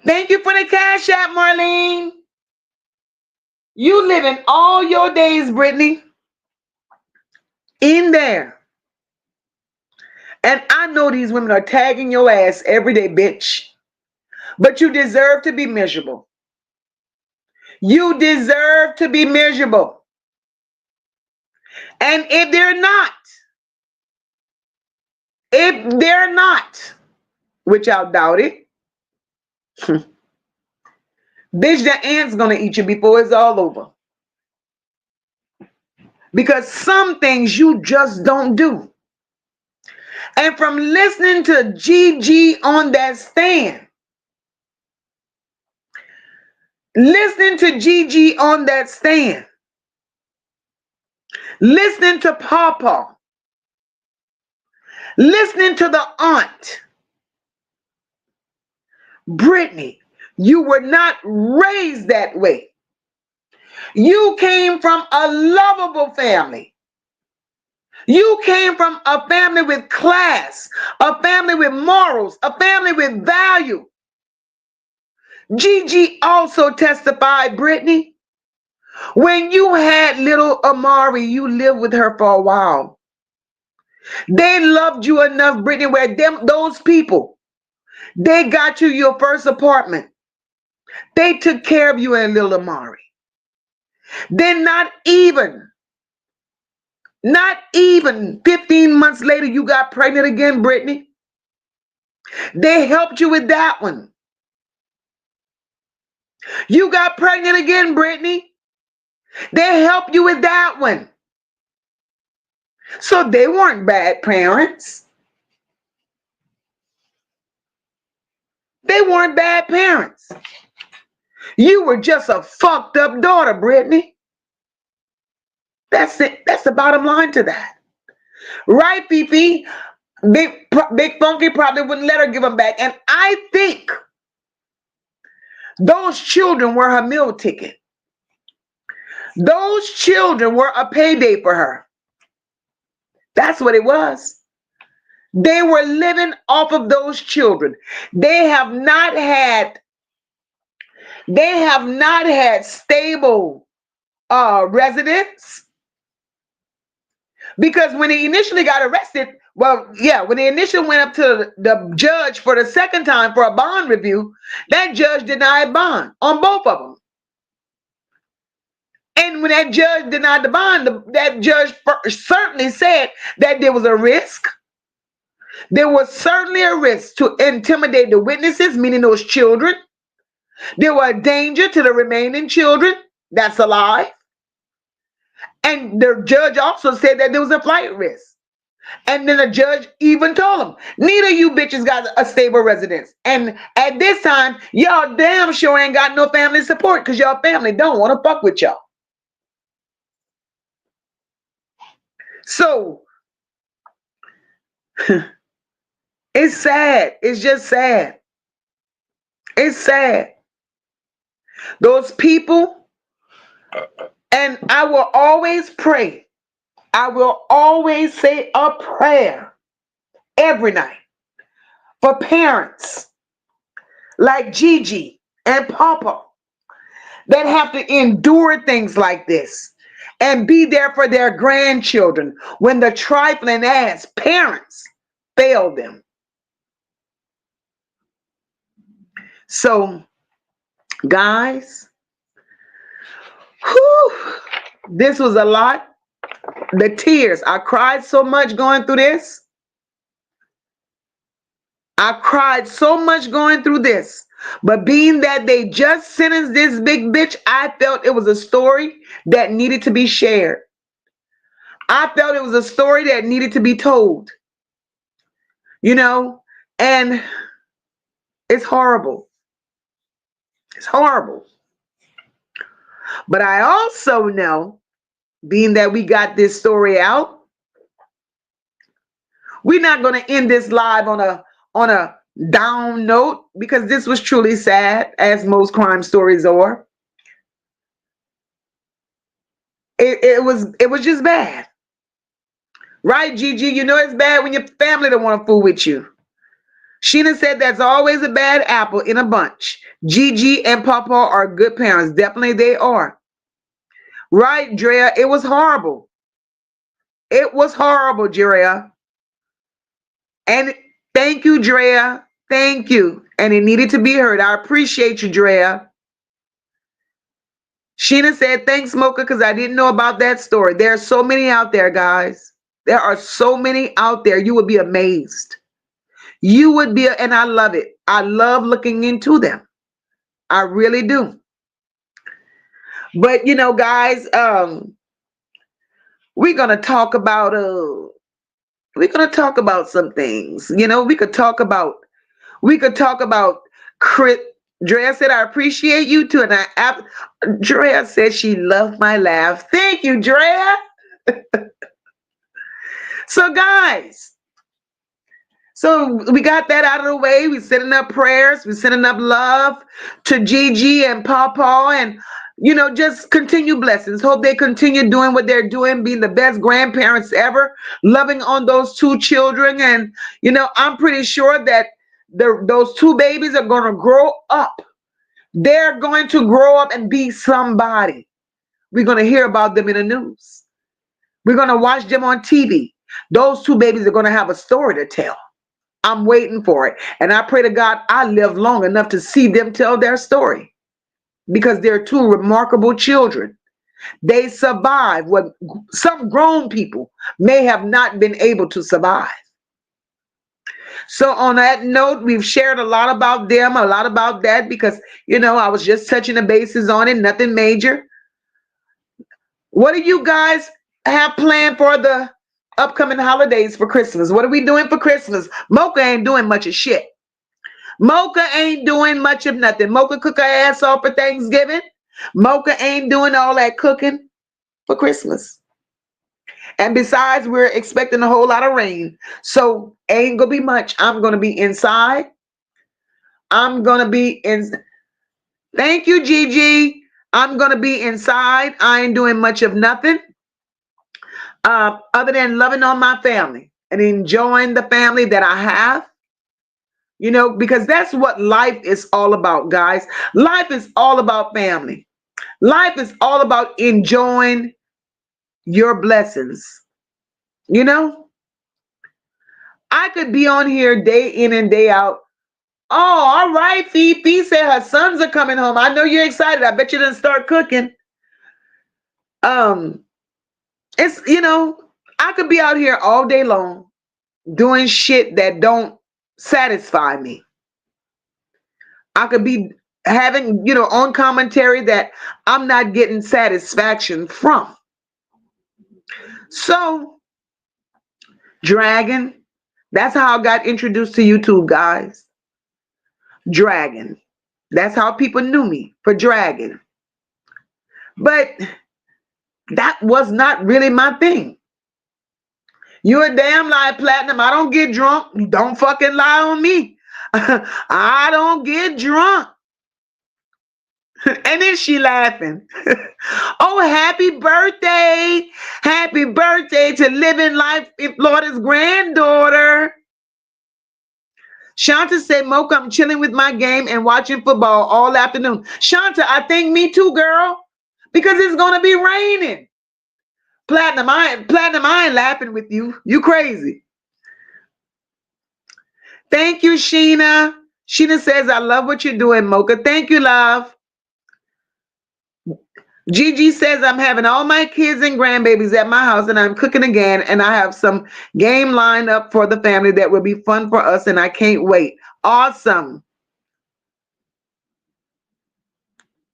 Thank you for the cash app, Marlene. You living all your days, Brittany, in there. And I know these women are tagging your ass every day, bitch. But you deserve to be miserable. You deserve to be miserable. And if they're not, which I doubt it, bitch, the ant's gonna eat you before it's all over. Because some things you just don't do. And from listening to Gigi on that stand, listening to Papa, listening to the aunt, Brittany, you were not raised that way. You came from a lovable family. You came from a family with class, a family with morals, a family with value. Gigi also testified, Brittany, when you had little Amari, you lived with her for a while. They loved you enough, Brittany, where those people, they got you your first apartment. They took care of you and little Amari. Then not even 15 months later, you got pregnant again, Brittany. They helped you with that one. You got pregnant again, Brittany. They helped you with that one. So they weren't bad parents. They weren't bad parents. You were just a fucked up daughter, Brittany. That's it. That's the bottom line to that. Right, Fifi? Big Funky probably wouldn't let her give them back. And I think those children were her meal ticket. Those children were a payday for her. That's what it was. They were living off of those children. They have not had They have not had stable residence, because when he initially got arrested, well, yeah, when he initially went up to the judge for the second time for a bond review, that judge denied bond on both of them. And when that judge denied the bond, that judge certainly said that there was a risk. There was certainly a risk to intimidate the witnesses, meaning those children. There were a danger to the remaining children. That's a lie. And the judge also said that there was a flight risk. And then the judge even told him, neither of you bitches got a stable residence. And at this time, y'all damn sure ain't got no family support, because y'all family don't want to fuck with y'all. So it's sad. It's just sad. It's sad. Those people, and I will always pray. I will always say a prayer every night for parents like Gigi and Papa that have to endure things like this and be there for their grandchildren when the trifling ass parents fail them. So, guys, whew, this was a lot. The tears. I cried so much going through this. I cried so much going through this. But being that they just sentenced this big bitch, I felt it was a story that needed to be shared. I felt it was a story that needed to be told. You know, and it's horrible. It's horrible. But I also know, being that we got this story out, we're not going to end this live on a down note, because this was truly sad, as most crime stories are. It was just bad. Right, Gigi? You know it's bad when your family don't want to fool with you. Sheena said there's always a bad apple in a bunch. Gigi and Papa are good parents. Definitely they are. Right, Drea? It was horrible. It was horrible, Drea. And thank you, Drea. Thank you. And it needed to be heard. I appreciate you, Drea. Sheena said, thanks, Mocha, because I didn't know about that story. There are so many out there, guys. There are so many out there. You would be amazed. You would be, and I love it. I love looking into them. I really do. But, you know, guys, we're going to talk about some things. You know, we could talk about Chris. Drea said, I appreciate you too. And Drea said she loved my laugh. Thank you, Drea. So, guys, so we got that out of the way. We're sending up prayers. We're sending up love to Gigi and Papa, and, you know, just continue blessings. Hope they continue doing what they're doing, being the best grandparents ever, loving on those two children. And, you know, I'm pretty sure that those two babies are going to grow up. They're going to grow up and be somebody. We're going to hear about them in the news. We're going to watch them on TV. Those two babies are going to have a story to tell. I'm waiting for it. And I pray to God I live long enough to see them tell their story, because they're two remarkable children. They survived what some grown people may have not been able to survive. So on that note, we've shared a lot about them, a lot about that, because, you know, I was just touching the bases on it, nothing major. What do you guys have planned for the upcoming holidays for Christmas? What are we doing for Christmas? Mocha ain't doing much of shit. Mocha ain't doing much of nothing. Mocha cook her ass off for Thanksgiving. Mocha ain't doing all that cooking for Christmas. And besides, we're expecting a whole lot of rain. So ain't gonna be much. I'm gonna be inside. I'm gonna be in. Thank you, Gigi. I'm gonna be inside. I ain't doing much of nothing. Other than loving on my family and enjoying the family that I have. because that's what life is all about, guys. Life is all about family. Life is all about enjoying your blessings. You know, I could be on here day in and day out. Oh, all right, Fifi said her sons are coming home. I know you're excited. I bet you didn't start cooking. Um, it's I could be out here all day long doing shit that don't satisfy me. I could be having, on commentary that I'm not getting satisfaction from. So, Dragon, that's how I got introduced to YouTube, guys. Dragon. That's how people knew me, for Dragon. But that was not really my thing. You're a damn lie, Platinum. I don't get drunk. Don't fucking lie on me. I don't get drunk. And then she laughing. Oh, happy birthday. Happy birthday to living life in Florida's granddaughter. Shanta said, Mocha, I'm chilling with my game and watching football all afternoon. Shanta, I think me too, girl, because it's going to be raining. Platinum, I ain't laughing with you. You crazy. Thank you, Sheena. Sheena says, I love what you're doing, Mocha. Thank you, love. Gigi says, I'm having all my kids and grandbabies at my house and I'm cooking again and I have some game lined up for the family that will be fun for us and I can't wait. Awesome.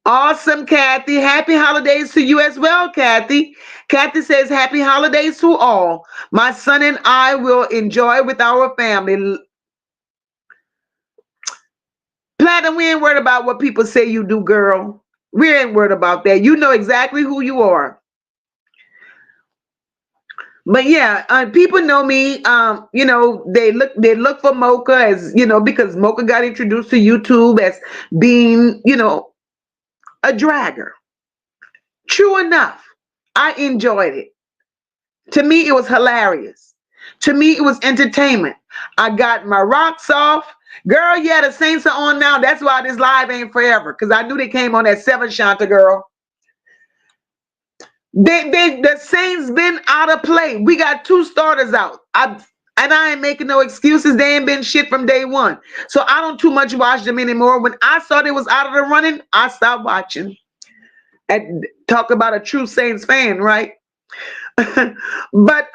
Awesome, Kathy. Happy holidays to you as well, Kathy. Kathy says, happy holidays to all. My son and I will enjoy with our family. Platinum, we ain't worried about what people say you do, girl. We ain't worried about that. You know exactly who you are. But yeah, people know me. They look for Mocha as, because Mocha got introduced to YouTube as being, a dragger. True enough, I enjoyed it. To me, it was hilarious. To me, it was entertainment. I got my rocks off. Girl, yeah, the Saints are on now. That's why this live ain't forever. Because I knew they came on at 7, Shanta, girl. The Saints been out of play. We got 2 starters out. And I ain't making no excuses. They ain't been shit from day one. So I don't too much watch them anymore. When I saw they was out of the running, I stopped watching. And talk about a true Saints fan, right? But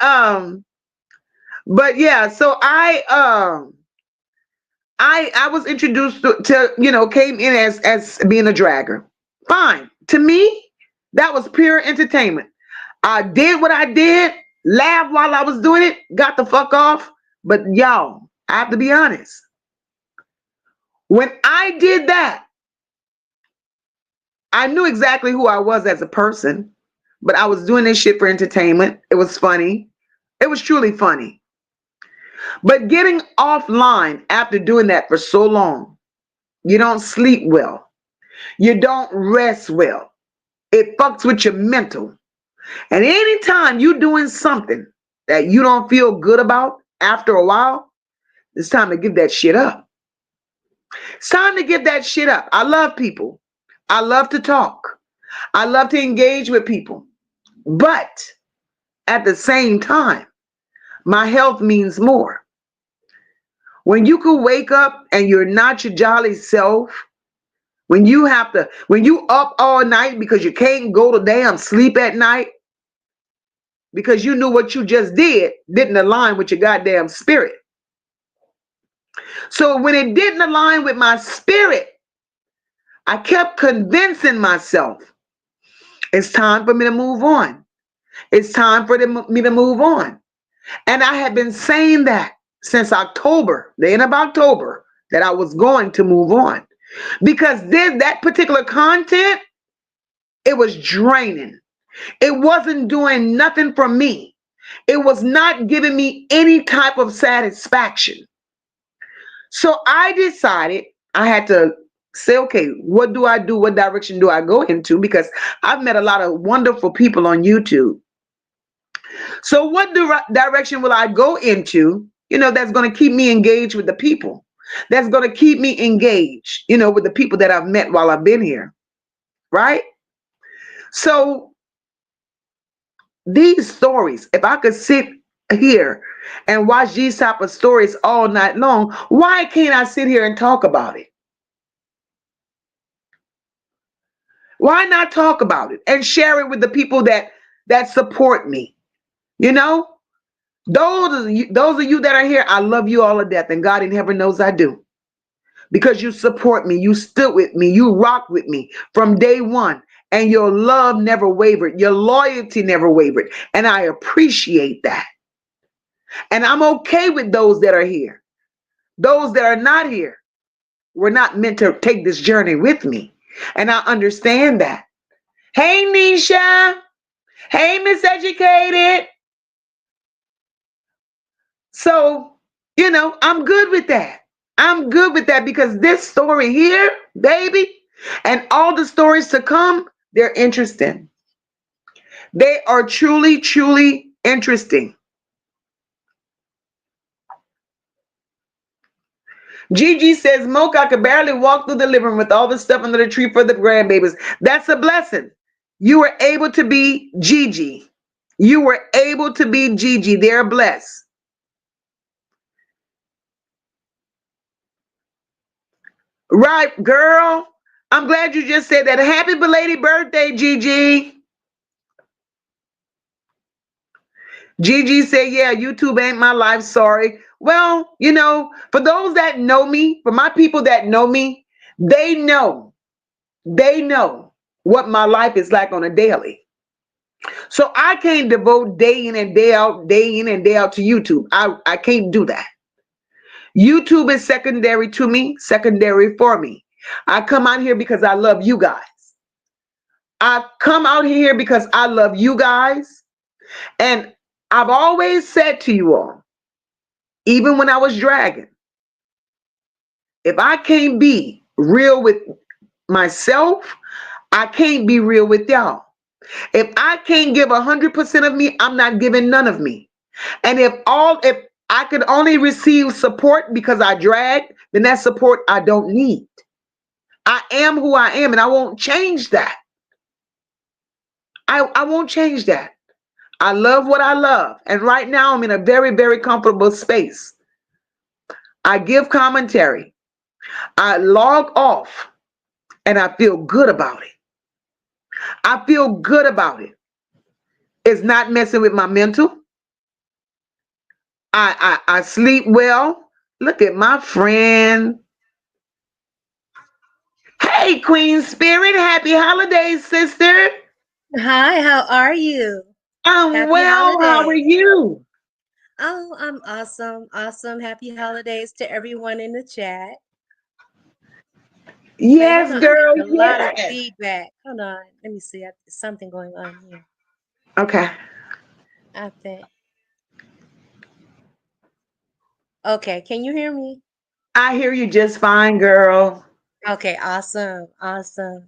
yeah, so I was introduced to came in as being a dragger. Fine. To me, that was pure entertainment. I did what I did, laughed while I was doing it, got the fuck off. But y'all, I have to be honest. When I did that, I knew exactly who I was as a person, but I was doing this shit for entertainment. It was funny. It was truly funny. But getting offline after doing that for so long, you don't sleep well. You don't rest well. It fucks with your mental. And anytime you're doing something that you don't feel good about after a while, it's time to give that shit up. It's time to give that shit up. I love people. I love to talk. I love to engage with people. But at the same time, my health means more. When you could wake up and you're not your jolly self, when you up all night because you can't go to damn sleep at night because you knew what you just didn't align with your goddamn spirit. So when it didn't align with my spirit, I kept convincing myself, it's time for me to move on. It's time for me to move on. And I had been saying that since October, the end of October, that I was going to move on. Because that particular content, it was draining. It wasn't doing nothing for me. It was not giving me any type of satisfaction. So I decided I had to say, okay, what do I do? What direction do I go into? Because I've met a lot of wonderful people on YouTube. So what direction will I go into, that's going to keep me engaged with the people? that's going to keep me engaged, with the people that I've met while I've been here, right? So these stories, if I could sit here and watch these type of stories all night long, why can't I sit here and talk about it? Why not talk about it and share it with the people that support me? You know, those of you that are here, I love you all to death, and God in heaven knows I do. Because you support me, you stood with me, you rocked with me from day one, and your love never wavered, your loyalty never wavered, and I appreciate that. And I'm okay with those that are here. Those that are not here were not meant to take this journey with me, and I understand that. Hey, Nisha. Hey, Miss Educated. So, I'm good with that. I'm good with that because this story here, baby, and all the stories to come, they're interesting. They are truly, truly interesting. Gigi says, Mocha, I could barely walk through the living room with all the stuff under the tree for the grandbabies. That's a blessing. You were able to be Gigi. You were able to be Gigi. They're blessed. Right, girl. I'm glad you just said that. Happy belated birthday, Gigi. Gigi said, yeah, YouTube ain't my life. Sorry. Well, for those that know me, for my people that know me, they know what my life is like on a daily. So I can't devote day in and day out to YouTube. I can't do that. YouTube is secondary to me, secondary for me. I come out here because I love you guys. I come out here because I love you guys. And I've always said to you all, even when I was dragging, if I can't be real with myself, I can't be real with y'all. If I can't give 100% of me, I'm not giving none of me. And if I could only receive support because I drag, then that support I don't need. I am who I am, and I won't change that. I won't change that. I love what I love. And right now I'm in a very, very comfortable space. I give commentary. I log off and I feel good about it. I feel good about it. It's not messing with my mental. I sleep well. Look at my friend. Hey, Queen Spirit. Happy holidays, sister. Hi, how are you? I'm Happy well. How are holidays. you? Oh, I'm awesome. Awesome. Happy holidays to everyone in the chat. Wait, hold Yes, on. I'm girl. getting a lot of Yes. feedback. Hold on. Let me see. There's something going on here. Okay. I think. Okay, can you hear me? I hear you just fine, girl. Okay, awesome. Awesome.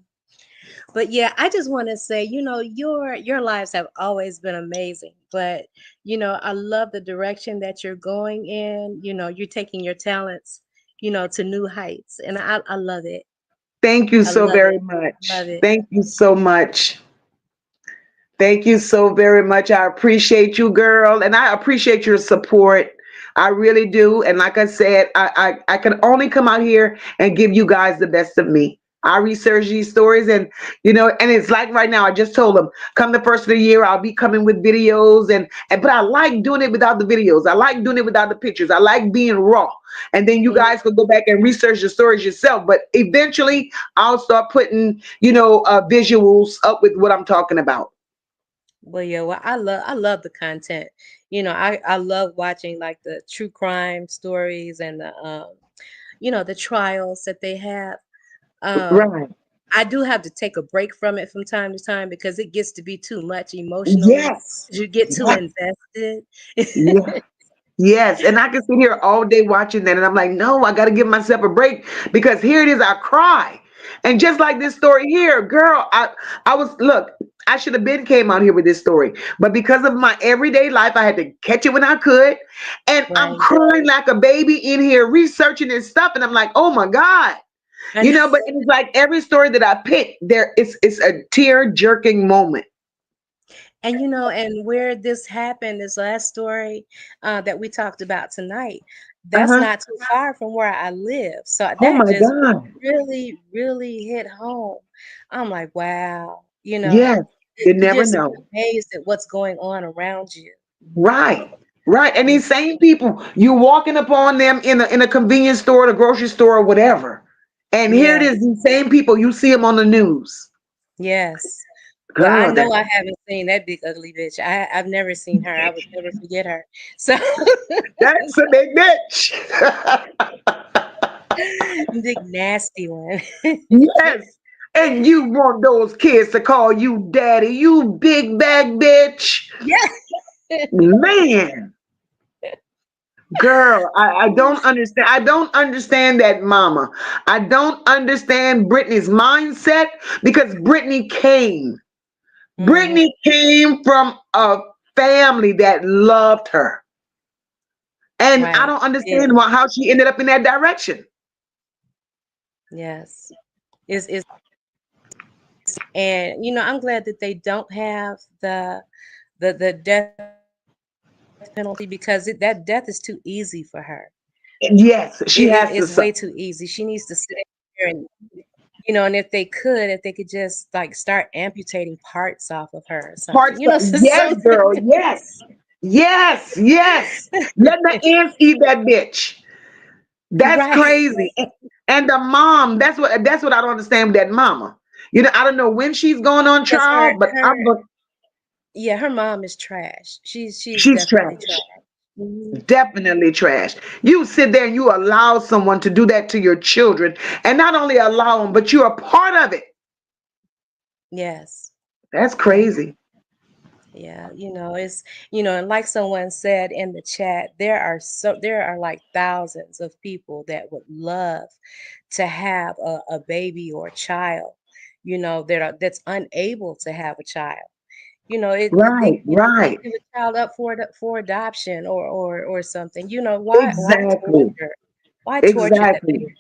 But yeah, I just want to say, your lives have always been amazing. But, I love the direction that you're going in. You're taking your talents, to new heights. And I love it. Thank you I so love very it. much. Love it. Thank you so much. Thank you so very much. I appreciate you, girl, and I appreciate your support. I really do. And like I said, I can only come out here and give you guys the best of me. I research these stories, and and it's like right now. I just told them, come the first of the year, I'll be coming with videos, and but I like doing it without the videos. I like doing it without the pictures. I like being raw, and then you Mhm. guys can go back and research the stories yourself. But eventually, I'll start putting visuals up with what I'm talking about. Well, yeah, well, I love the content. I love watching like the true crime stories and the trials that they have. Um, Right. I do have to take a break from it from time to time because it gets to be too much emotionally. Yes. 'Cause you get too Yes. invested. Yes. Yes. And I can sit here all day watching that. And I'm like, no, I got to give myself a break because here it is. I cry. And just like this story here, girl, I was, look, I should have been came out here with this story, but because of my everyday life, I had to catch it when I could. And I'm Right. crying like a baby in here researching this stuff, and I'm like, oh my God. And But it's like every story that I pick, it's a tear jerking moment. and where this happened, this last story that we talked about tonight, that's Uh-huh. not too far from where I live. So Oh that my just God. really, really hit home. I'm like, wow, Yes. You you never just know. amazed at what's going on around you. Right. Right. And Mm. these same people, you walking upon them in a convenience store, the grocery store, or whatever. And here it is, Yes, these same people, you see them on the news. yes. But I Girl, know I haven't seen that big ugly bitch. I've never seen her. I would never forget her. So that's a big bitch. big nasty one. Yes. And you want those kids to call you daddy, you big bag bitch. Yeah. Man, girl, I don't understand. I don't understand that mama. I don't understand Brittany's mindset because Hmm. Brittany came from a family that loved her. And I Right. don't Yeah. understand how she ended up in that direction. Yes. Is and I'm glad that they don't have the death penalty because that death is too easy for her. Yes, she has to It's way suffer. too easy. She needs to sit there and and if they could just like start amputating parts off of her or something, Parts of, yes, something. girl, yes. Yes, yes. Let the ants eat that bitch. That's Right. crazy. And the mom, that's what I don't understand with that mama. I don't know when she's going on Because trial, but yeah, her mom is trash. She's she's definitely trash. trash. Hmm. Definitely trash. You sit there and you allow someone to do that to your children, and not only allow them, but you're a part of it. Yes. That's Yeah. crazy. Yeah, it's and like someone said in the chat, there are like thousands of people that would love to have a baby or a child, that's unable to have a child. Right, They right. give a child up for adoption or something. Why Exactly. torture? Why torture that Exactly. baby?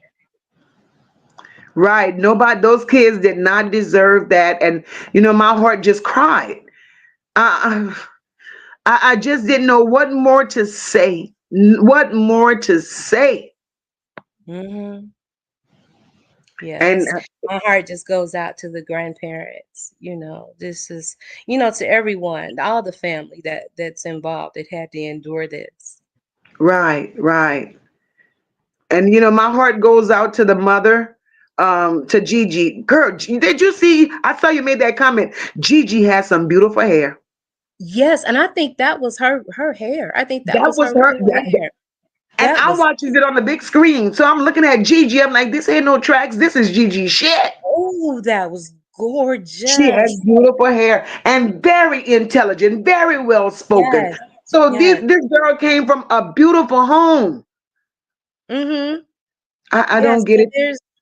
Right. Nobody, those kids did not deserve that. And, my heart just cried. I, I just didn't know what more to say. What more to say? Hmm. And Yes, my heart just goes out to the grandparents. This is, to everyone, all the family that's involved that had to endure this. right, right. And my heart goes out to the mother, to Gigi. Girl, did you see? I saw you made that comment. Gigi has some beautiful hair. Yes, and I think that was her hair. I think that That was was her her. real hair. And That I was watches it on the big screen. So I'm looking at Gigi. I'm like, this ain't no tracks. This is Gigi shit. Oh, that was She has gorgeous. beautiful hair and very intelligent, very well spoken. Yes, So this yes. this girl came from a beautiful home. Mm-hmm. I Yes, don't get and it.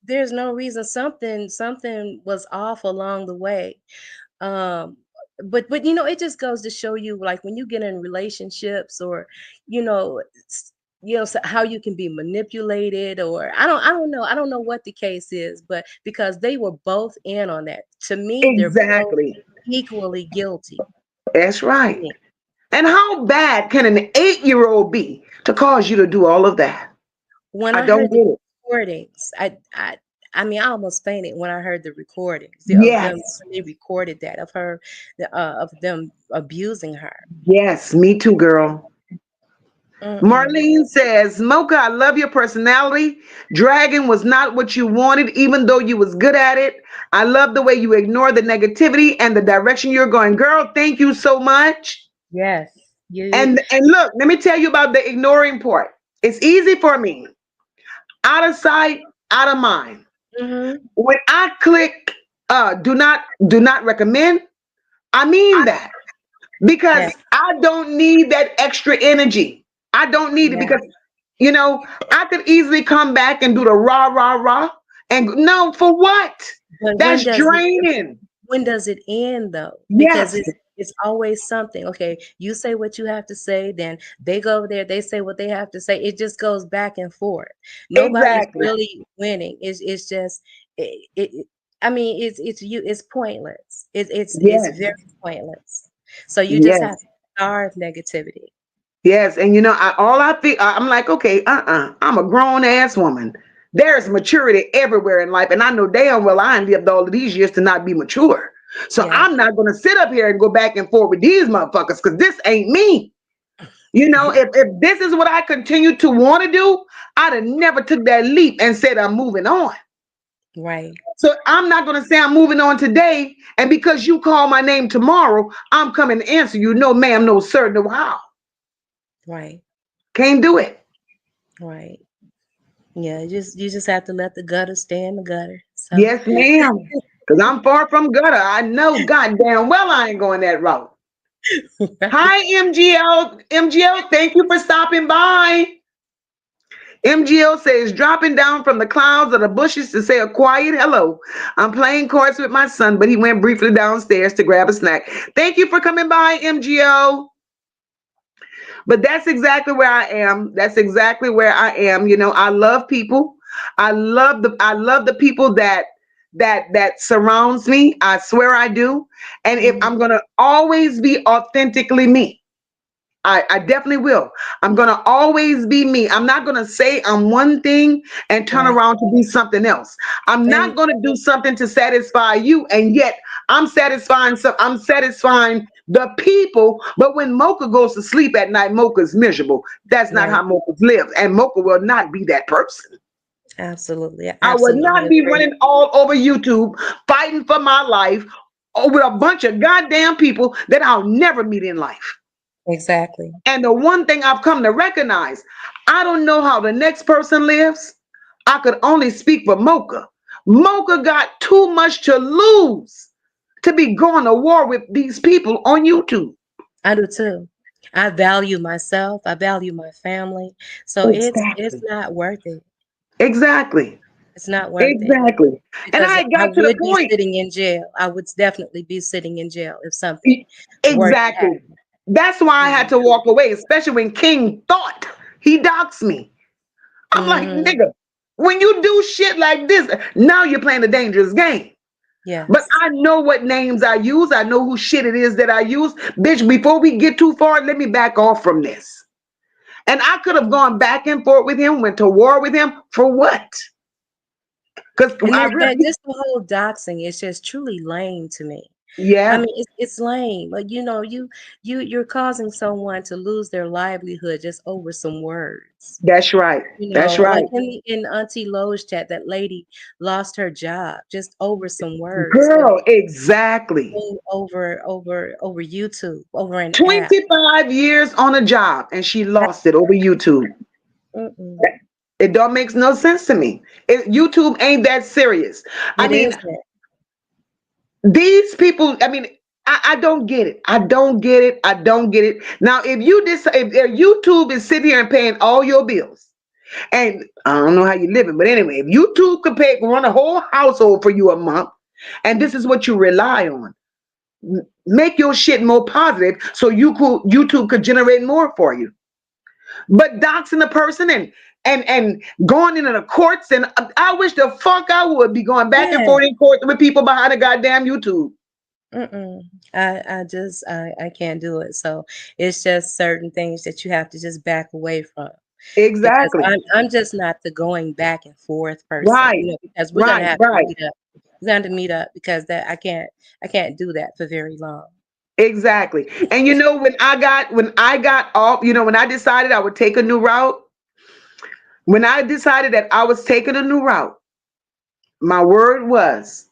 there's no reason something was off along the way. Um, but it just goes to show you, like when you get in relationships, or you know, how you can be manipulated, or I don't know what the case is, but because they were both in on that, to me, they're both Exactly. equally guilty. That's To right. me. And how bad can an 8-year-old be to cause you to do all of that? When I I don't heard the get it. recordings, I mean, I almost fainted when I heard the recordings of them Yes. when they recorded that of her, of them abusing her. Yes, me too, girl. Mm-mm. Marlene says, Mocha, I love your personality. Dragon was not what you wanted, even though you was good at it. I love the way you ignore the negativity and the direction you're going. Girl, thank you so much. Yes, you. And look, let me tell you about the ignoring part. It's easy for me. Out of sight, out of mind. Mm-hmm. When I click do not recommend, I mean that. Yeah, Because I don't need that extra energy. I don't need it yeah. because I could easily come back and do the rah rah rah and no, for what? But when That's does draining. when does it end though? Because Yes, it's always something. Okay, you say what you have to say, then they go over there, they say what they have to say. It just goes back and forth. Nobody's exactly. really winning. It's just I mean, it's pointless. It's Yes, very pointless. So you just have yes. to starve negativity. Yes, and you know, I'm like, okay, I'm a grown ass woman. There's maturity everywhere in life, and I know damn well I ain't lived all of these years to not be mature. So Yeah. I'm not gonna sit up here and go back and forth with these motherfuckers because this ain't me. You know, if this is what I continue to want to do, I'd have never took that leap and said I'm moving on. Right. So I'm not gonna say I'm moving on today, and because you call my name tomorrow, I'm coming to answer you. No, ma'am, no, sir, no how. Right. Can't do it. Right. Yeah, you just have to let the gutter stay in the gutter. So Yes, ma'am. Because I'm far from gutter. I know goddamn well I ain't going that route. Hi, MGL. MGL, thank you for stopping by. MGL says, dropping down from the clouds of the bushes to say a quiet hello. I'm playing cards with my son, but he went briefly downstairs to grab a snack. Thank you for coming by, MGL. But that's exactly where I am. That's exactly where I am. You know, I love people. I love the people that surrounds me. I swear I do. And if Mhm. I'm gonna always be authentically me, I definitely will. I'm gonna always be me. I'm not gonna say I'm one thing and turn Right. around to be something else. I'm not And gonna do something to satisfy you, and yet I'm satisfying the people. But when Mocha goes to sleep at night, Mocha's miserable. That's not right. how Mocha lives, and Mocha will not be that person. Absolutely. I I would absolutely not be agree. running all over YouTube fighting for my life with a bunch of goddamn people that I'll never meet in life. Exactly. And the one thing I've come to recognize, I don't know how the next person lives. I could only speak for Mocha. Mocha got too much to lose to be going to war with these people on YouTube. I do too. I value myself. I value my family. So it's Exactly. not worth it. Exactly. It's not worth it Exactly. And because I I got to the would be point. sitting in jail. I would definitely be sitting in jail if something were to Exactly. happen. That's why I had Yeah. to walk away, especially when King thought he doxed me. I'm like, Hmm. nigga, when you do shit like this, now you're playing a dangerous game. But Yes. I know what names I use. I know who shit it is that I use. Bitch, before we get too far, let me back off from this. And I could have gone back and forth with him, went to war with him for what? Because And I that really, just the whole doxing is just truly lame to me. I yeah, mean, it's lame. Like, you're causing someone to lose their livelihood just over some words. that's right. That's Like right. in Auntie Lowe's chat, that lady lost her job just over some words, Girl, exactly. over YouTube, over an app. 25 years on a job and she lost it over YouTube. Mm-mm. It don't makes no sense to me. YouTube ain't that serious. I It mean, isn't. these people, I mean, I don't get it. I don't get it. I don't get it. Now, if you decide, if YouTube is sitting here and paying all your bills, and I don't know how you're living, but anyway, if YouTube could run a whole household for you a month, and this is what you rely on, make your shit more positive so YouTube could generate more for you. But doxing a person and going into the courts, and I wish the fuck I would be going back and Yeah. forth in court with people behind a goddamn YouTube. Mm-mm. I can't do it. So it's just certain things that you have to just back away from. Because Exactly. I'm just not the going back and forth person, Right. because we're gonna Right. have to Right. meet up. We're going to meet up because that I can't do that for very long. Exactly. And you know, when I got off, you know, when I decided I would take a new route, when I decided that I was taking a new route, my word was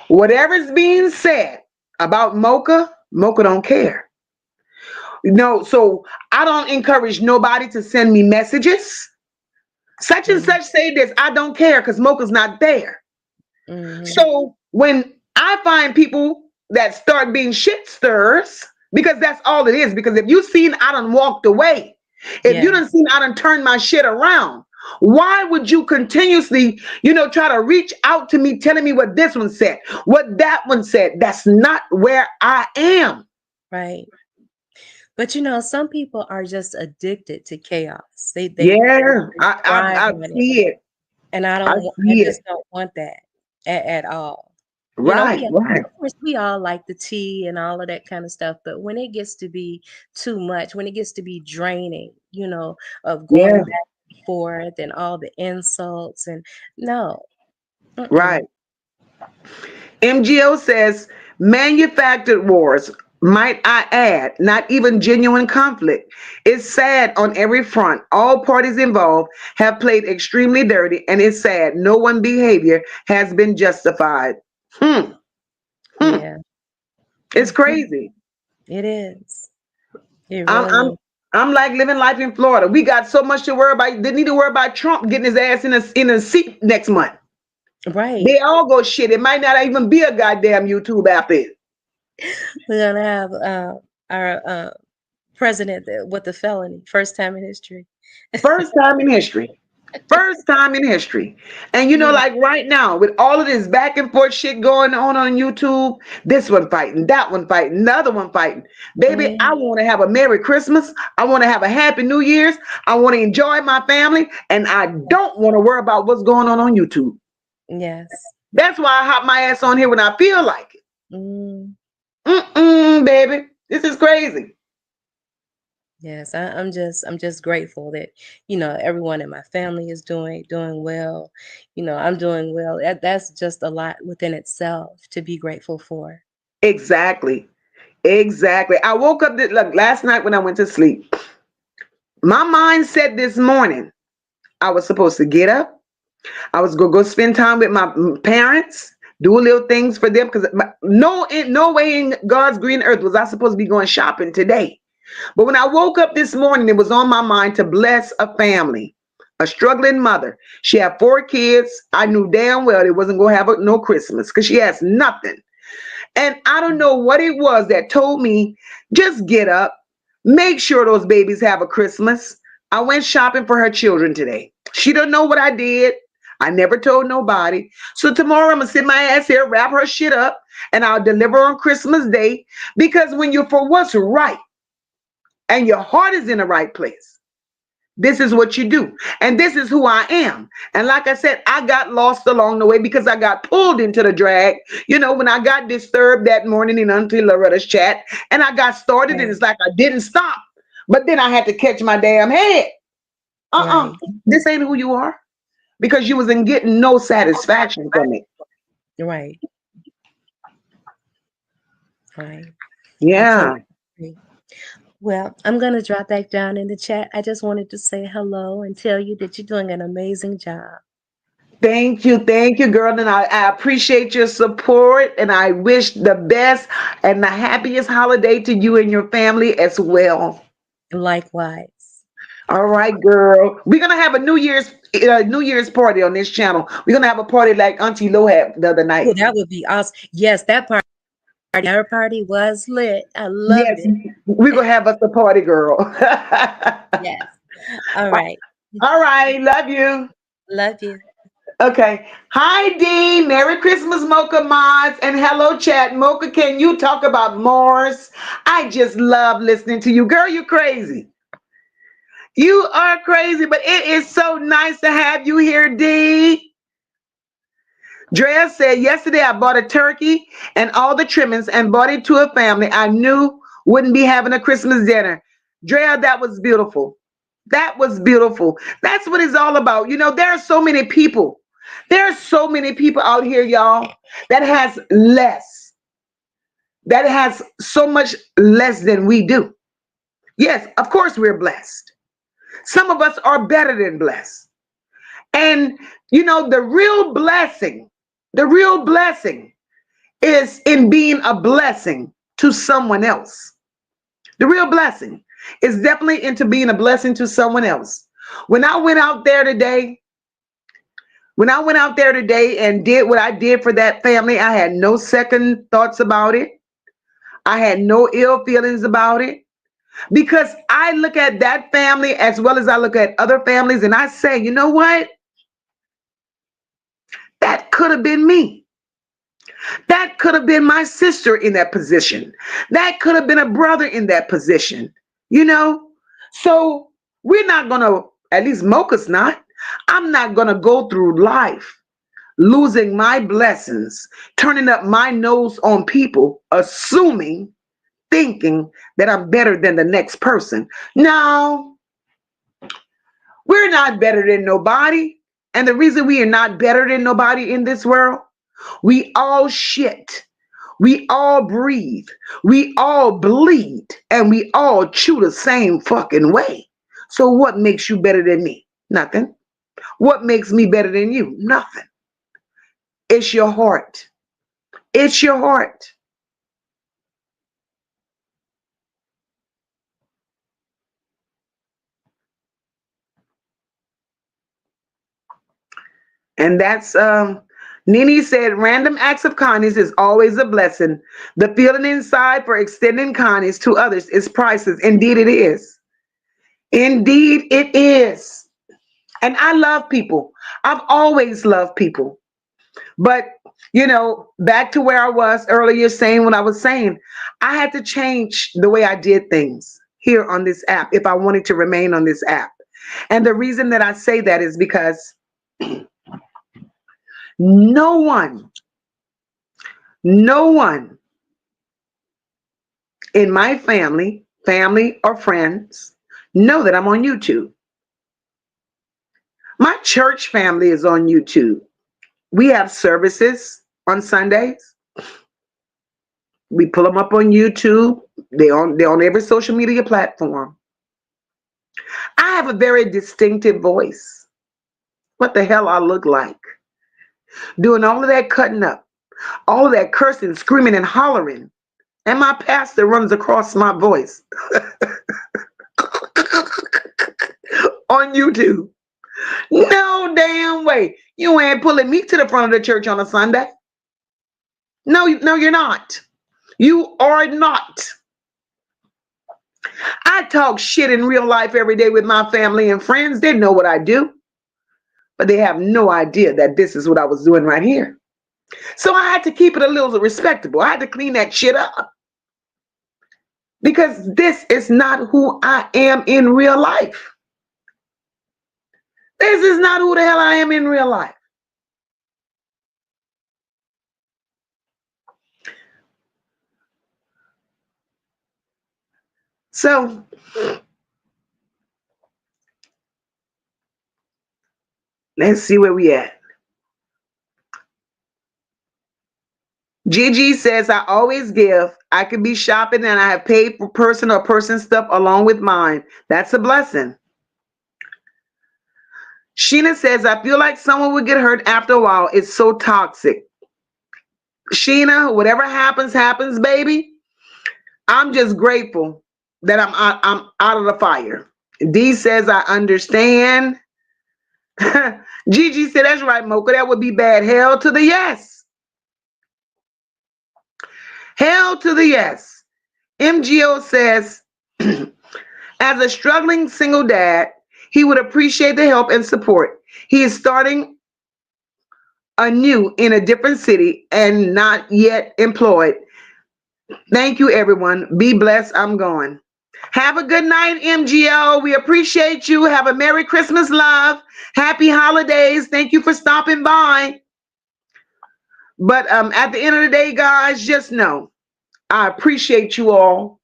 whatever's being said about Mocha, Mocha don't care. No, so I don't encourage nobody to send me messages. Such and Mm, such say this. I don't care because Mocha's not there. mhm. So when I find people that start being shit stirrers, because that's all it is. Because if you seen I done walked away, if you Yeah. done seen I done turned my shit around, Why would you continuously, try to reach out to me, telling me what this one said, what that one said? That's not where I am. Right. But some people are just addicted to chaos. They Yeah, thrive I on it. see it. And I I see it. just don't want that at all. Right, We right. of course we all like the tea and all of that kind of stuff, but when it gets to be too much, when it gets to be draining, of going Yeah, back and forth and all the insults and no. right. Mm-mm. MGO says manufactured wars, might I add, not even genuine conflict. It's sad on every front. All parties involved have played extremely dirty, and it's sad. No one behavior has been justified. Hmm. Hmm. Yeah. It's Mhm. crazy. It is. It I'm really I'm is. I'm like living life in Florida. We got so much to worry about. They need to worry about Trump getting his ass in a seat next month. Right. They all go shit. It might not even be a goddamn YouTube after it. We're gonna have our president with the felony, first time in history. First time in history. First time in history. And Yeah. like right now, with all of this back and forth shit going on YouTube, this one fighting, that one fighting, another one fighting. Baby, Yeah. I want to have a Merry Christmas. I want to have a Happy New Year's. I want to enjoy my family. And I don't want to worry about what's going on YouTube. Yes. That's why I hop my ass on here when I feel like it. Mm. Baby. This is crazy. Yes, I'm just grateful that everyone in my family is doing well. I'm doing well. That's just a lot within itself to be grateful for. Exactly. Exactly. I woke up look, last night when I went to sleep. My mind said this morning I was supposed to get up. I was gonna go spend time with my parents, do little things for them because no way in God's green earth was I supposed to be going shopping today. But when I woke up this morning, it was on my mind to bless a family, a struggling mother. She had 4 kids. I knew damn well it wasn't gonna have no Christmas because she has nothing. And I don't know what it was that told me, just get up, make sure those babies have a Christmas. I went shopping for her children today. She don't know what I did. I never told nobody. So tomorrow I'm gonna sit my ass here, wrap her shit up, and I'll deliver on Christmas Day. Because when you're for what's right and your heart is in the right place, this is what you do. And this is who I am. And like I said, I got lost along the way because I got pulled into the drag. When I got disturbed that morning in Auntie Loretta's chat and I got started and Right, it's like I didn't stop. But then I had to catch my damn head. Uh-uh. right, This ain't who you are because you wasn't getting no satisfaction from it. right, right. I Yeah. totally agree. Well, I'm gonna drop back down in the chat. I just wanted to say hello and tell you that you're doing an amazing job. Thank you, girl. And I appreciate your support and I wish the best and the happiest holiday to you and your family as well. Likewise. All right, girl. We're gonna have a New Year's party on this channel. We're gonna have a party like Auntie Lo had the other Oh, night. that would be awesome. Yes, that her party was lit. I loved Yes, it. we're gonna have us a party, girl. Yes. All right. All right, love you. Love you. Okay. Hi, Dee. Merry Christmas, Mocha Mods, and hello, chat. Mocha, can you talk about Mars? I just love listening to you, girl. You crazy. You are crazy, but it is so nice to have you here, Dee. Drea said, yesterday I bought a turkey and all the trimmings and bought it to a family I knew wouldn't be having a Christmas dinner. Drea, that was beautiful. That was beautiful. That's what it's all about. There are so many people. There are so many people out here, y'all, that has less, that has so much less than we do. Yes, of course we're blessed. Some of us are better than blessed. And the real blessing is in being a blessing to someone else. The real blessing is definitely into being a blessing to someone else. When I went out there today, when I went out there today and did what I did for that family, I had no second thoughts about it. I had no ill feelings about it. Because I look at that family as well as I look at other families and I say, you know what? That could have been me. That could have been my sister in that position. That could have been a brother in that position. You know? So we're not going to, at least Mocha's not, I'm not going to go through life losing my blessings, turning up my nose on people, assuming, thinking that I'm better than the next person. No, we're not better than nobody. And the reason we are not better than nobody in this world, we all shit. We all breathe. We all bleed. And we all chew the same fucking way. So what makes you better than me? Nothing. What makes me better than you? Nothing. It's your heart. It's your heart. And that's Nini said, random acts of kindness is always a blessing. The feeling inside for extending kindness to others is priceless. Indeed it is. Indeed it is. And I love people. I've always loved people. But, you know, back to where I was earlier saying what I was saying, I had to change the way I did things here on this app if I wanted to remain on this app. And the reason that I say that is because no one in my family or friends know that I'm on YouTube. My church family is on YouTube. We have services on Sundays. We pull them up on YouTube. They're on every social media platform. I have a very distinctive voice. What the hell I look like? Doing all of that cutting up, all of that cursing, screaming, and hollering. And my pastor runs across my voice on YouTube. No damn way. You ain't pulling me to the front of the church on a Sunday. No, you're not. You are not. I talk shit in real life every day with my family and friends. They know what I do, but they have no idea that this is what I was doing right here. So I had to keep it a little respectable. I had to clean that shit up because this is not who I am in real life. This is not who the hell I am in real life. So let's see where we at. Gigi says, I always give. I could be shopping and I have paid for person or person stuff along with mine. That's a blessing. Sheena says, I feel like someone would get hurt after a while. It's so toxic. Sheena, whatever happens, happens, baby. I'm just grateful that I'm out of the fire. D says, I understand. Gigi said, that's right, Mocha. That would be bad. Hell to the yes. Hell to the yes. MGO says, as a struggling single dad, he would appreciate the help and support. He is starting anew in a different city and not yet employed. Thank you, everyone. Be blessed. I'm going. Have a good night, MGO. We appreciate you. Have a Merry Christmas, love. Happy holidays. Thank you for stopping by. But at the end of the day, guys, just know I appreciate you all.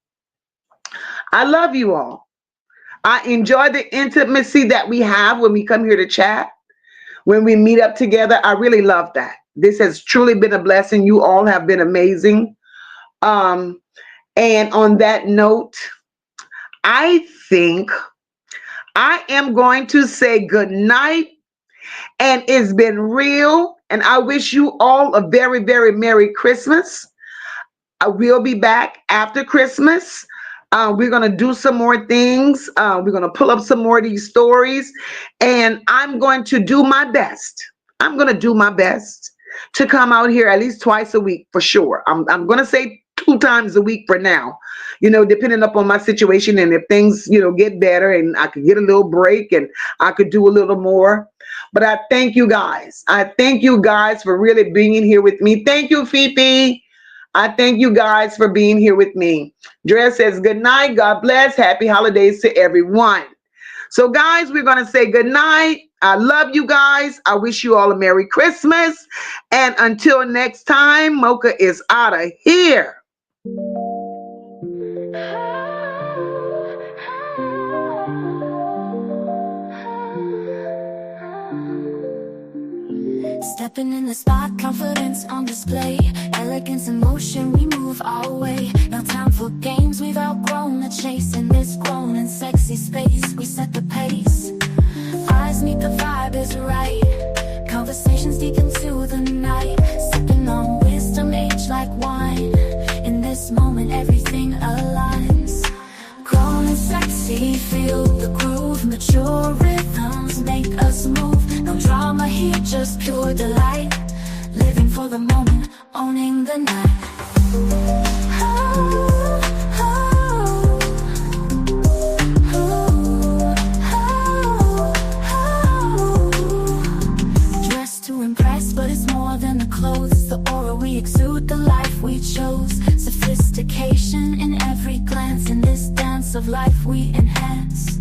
I love you all. I enjoy the intimacy that we have when we come here to chat, when we meet up together. I really love that. This has truly been a blessing. You all have been amazing. And on that note, I think I am going to say good night. And it's been real. And I wish you all a very, very Merry Christmas. I will be back after Christmas. We're going to do some more things. We're going to pull up some more of these stories. And I'm going to do my best. I'm going to do my best to come out here at least twice a week for sure. I'm going to say 2 times a week for now, depending upon my situation, and if things, get better and I could get a little break and I could do a little more. But I thank you guys. I thank you guys for really being here with me. Thank you, Fifi. I thank you guys for being here with me. Dress says good night. God bless. Happy holidays to everyone. So, guys, we're going to say good night. I love you guys. I wish you all a Merry Christmas. And until next time, Mocha is out of here. Stepping in the spot, confidence on display. Elegance in motion, we move our way. No time for games, we've outgrown the chase. In this grown and sexy space, we set the pace. Eyes meet, the vibe is right. Conversations deep into the night. Sipping on wisdom, age like wine. In this moment, everything aligns. Grown and sexy, feel the groove. Mature rhythms make us move. No drama here, just pure delight. Living for the moment, owning the night. Oh, oh, oh, oh, oh. Dressed to impress, but it's more than the clothes. The aura we exude, the life we chose. Sophistication in every glance. In this dance of life we enhance.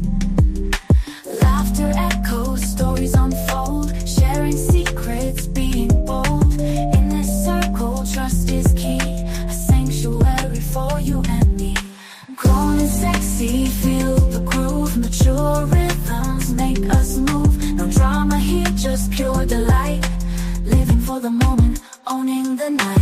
Laughter echoes, stories unfold. Sharing secrets, being bold. In this circle, trust is key. A sanctuary for you and me. Grown and sexy, feel the groove. Mature rhythms make us move. No drama here, just pure delight. Living for the moment, owning the night.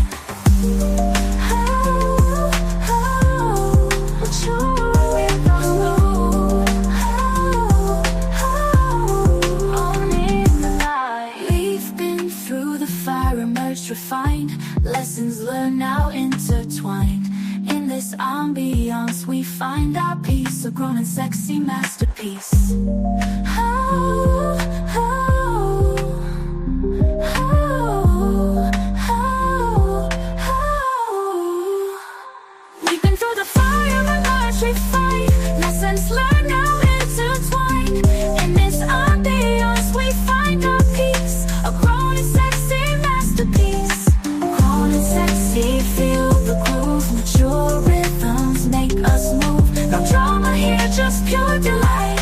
Refined, lessons learned now intertwined. In this ambiance we find our peace, a grown and sexy masterpiece. Oh, oh, oh, oh, oh. We've been through the fire and urge we fight. Lessons learned now intertwined. In this ambiance we find our peace, a grown and sexy masterpiece. Feel the groove, mature rhythms make us move. No drama here, just pure delight.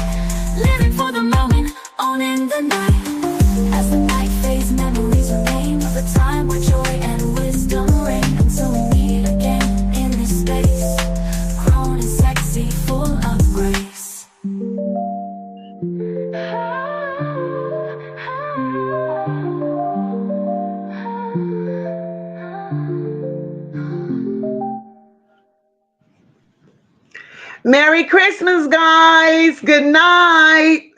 Living for the moment, owning the night. As the night fades, memories remain of the time where joy and wisdom reign. Until we meet again in this space, grown and sexy, full of grace. Merry Christmas, guys. Good night.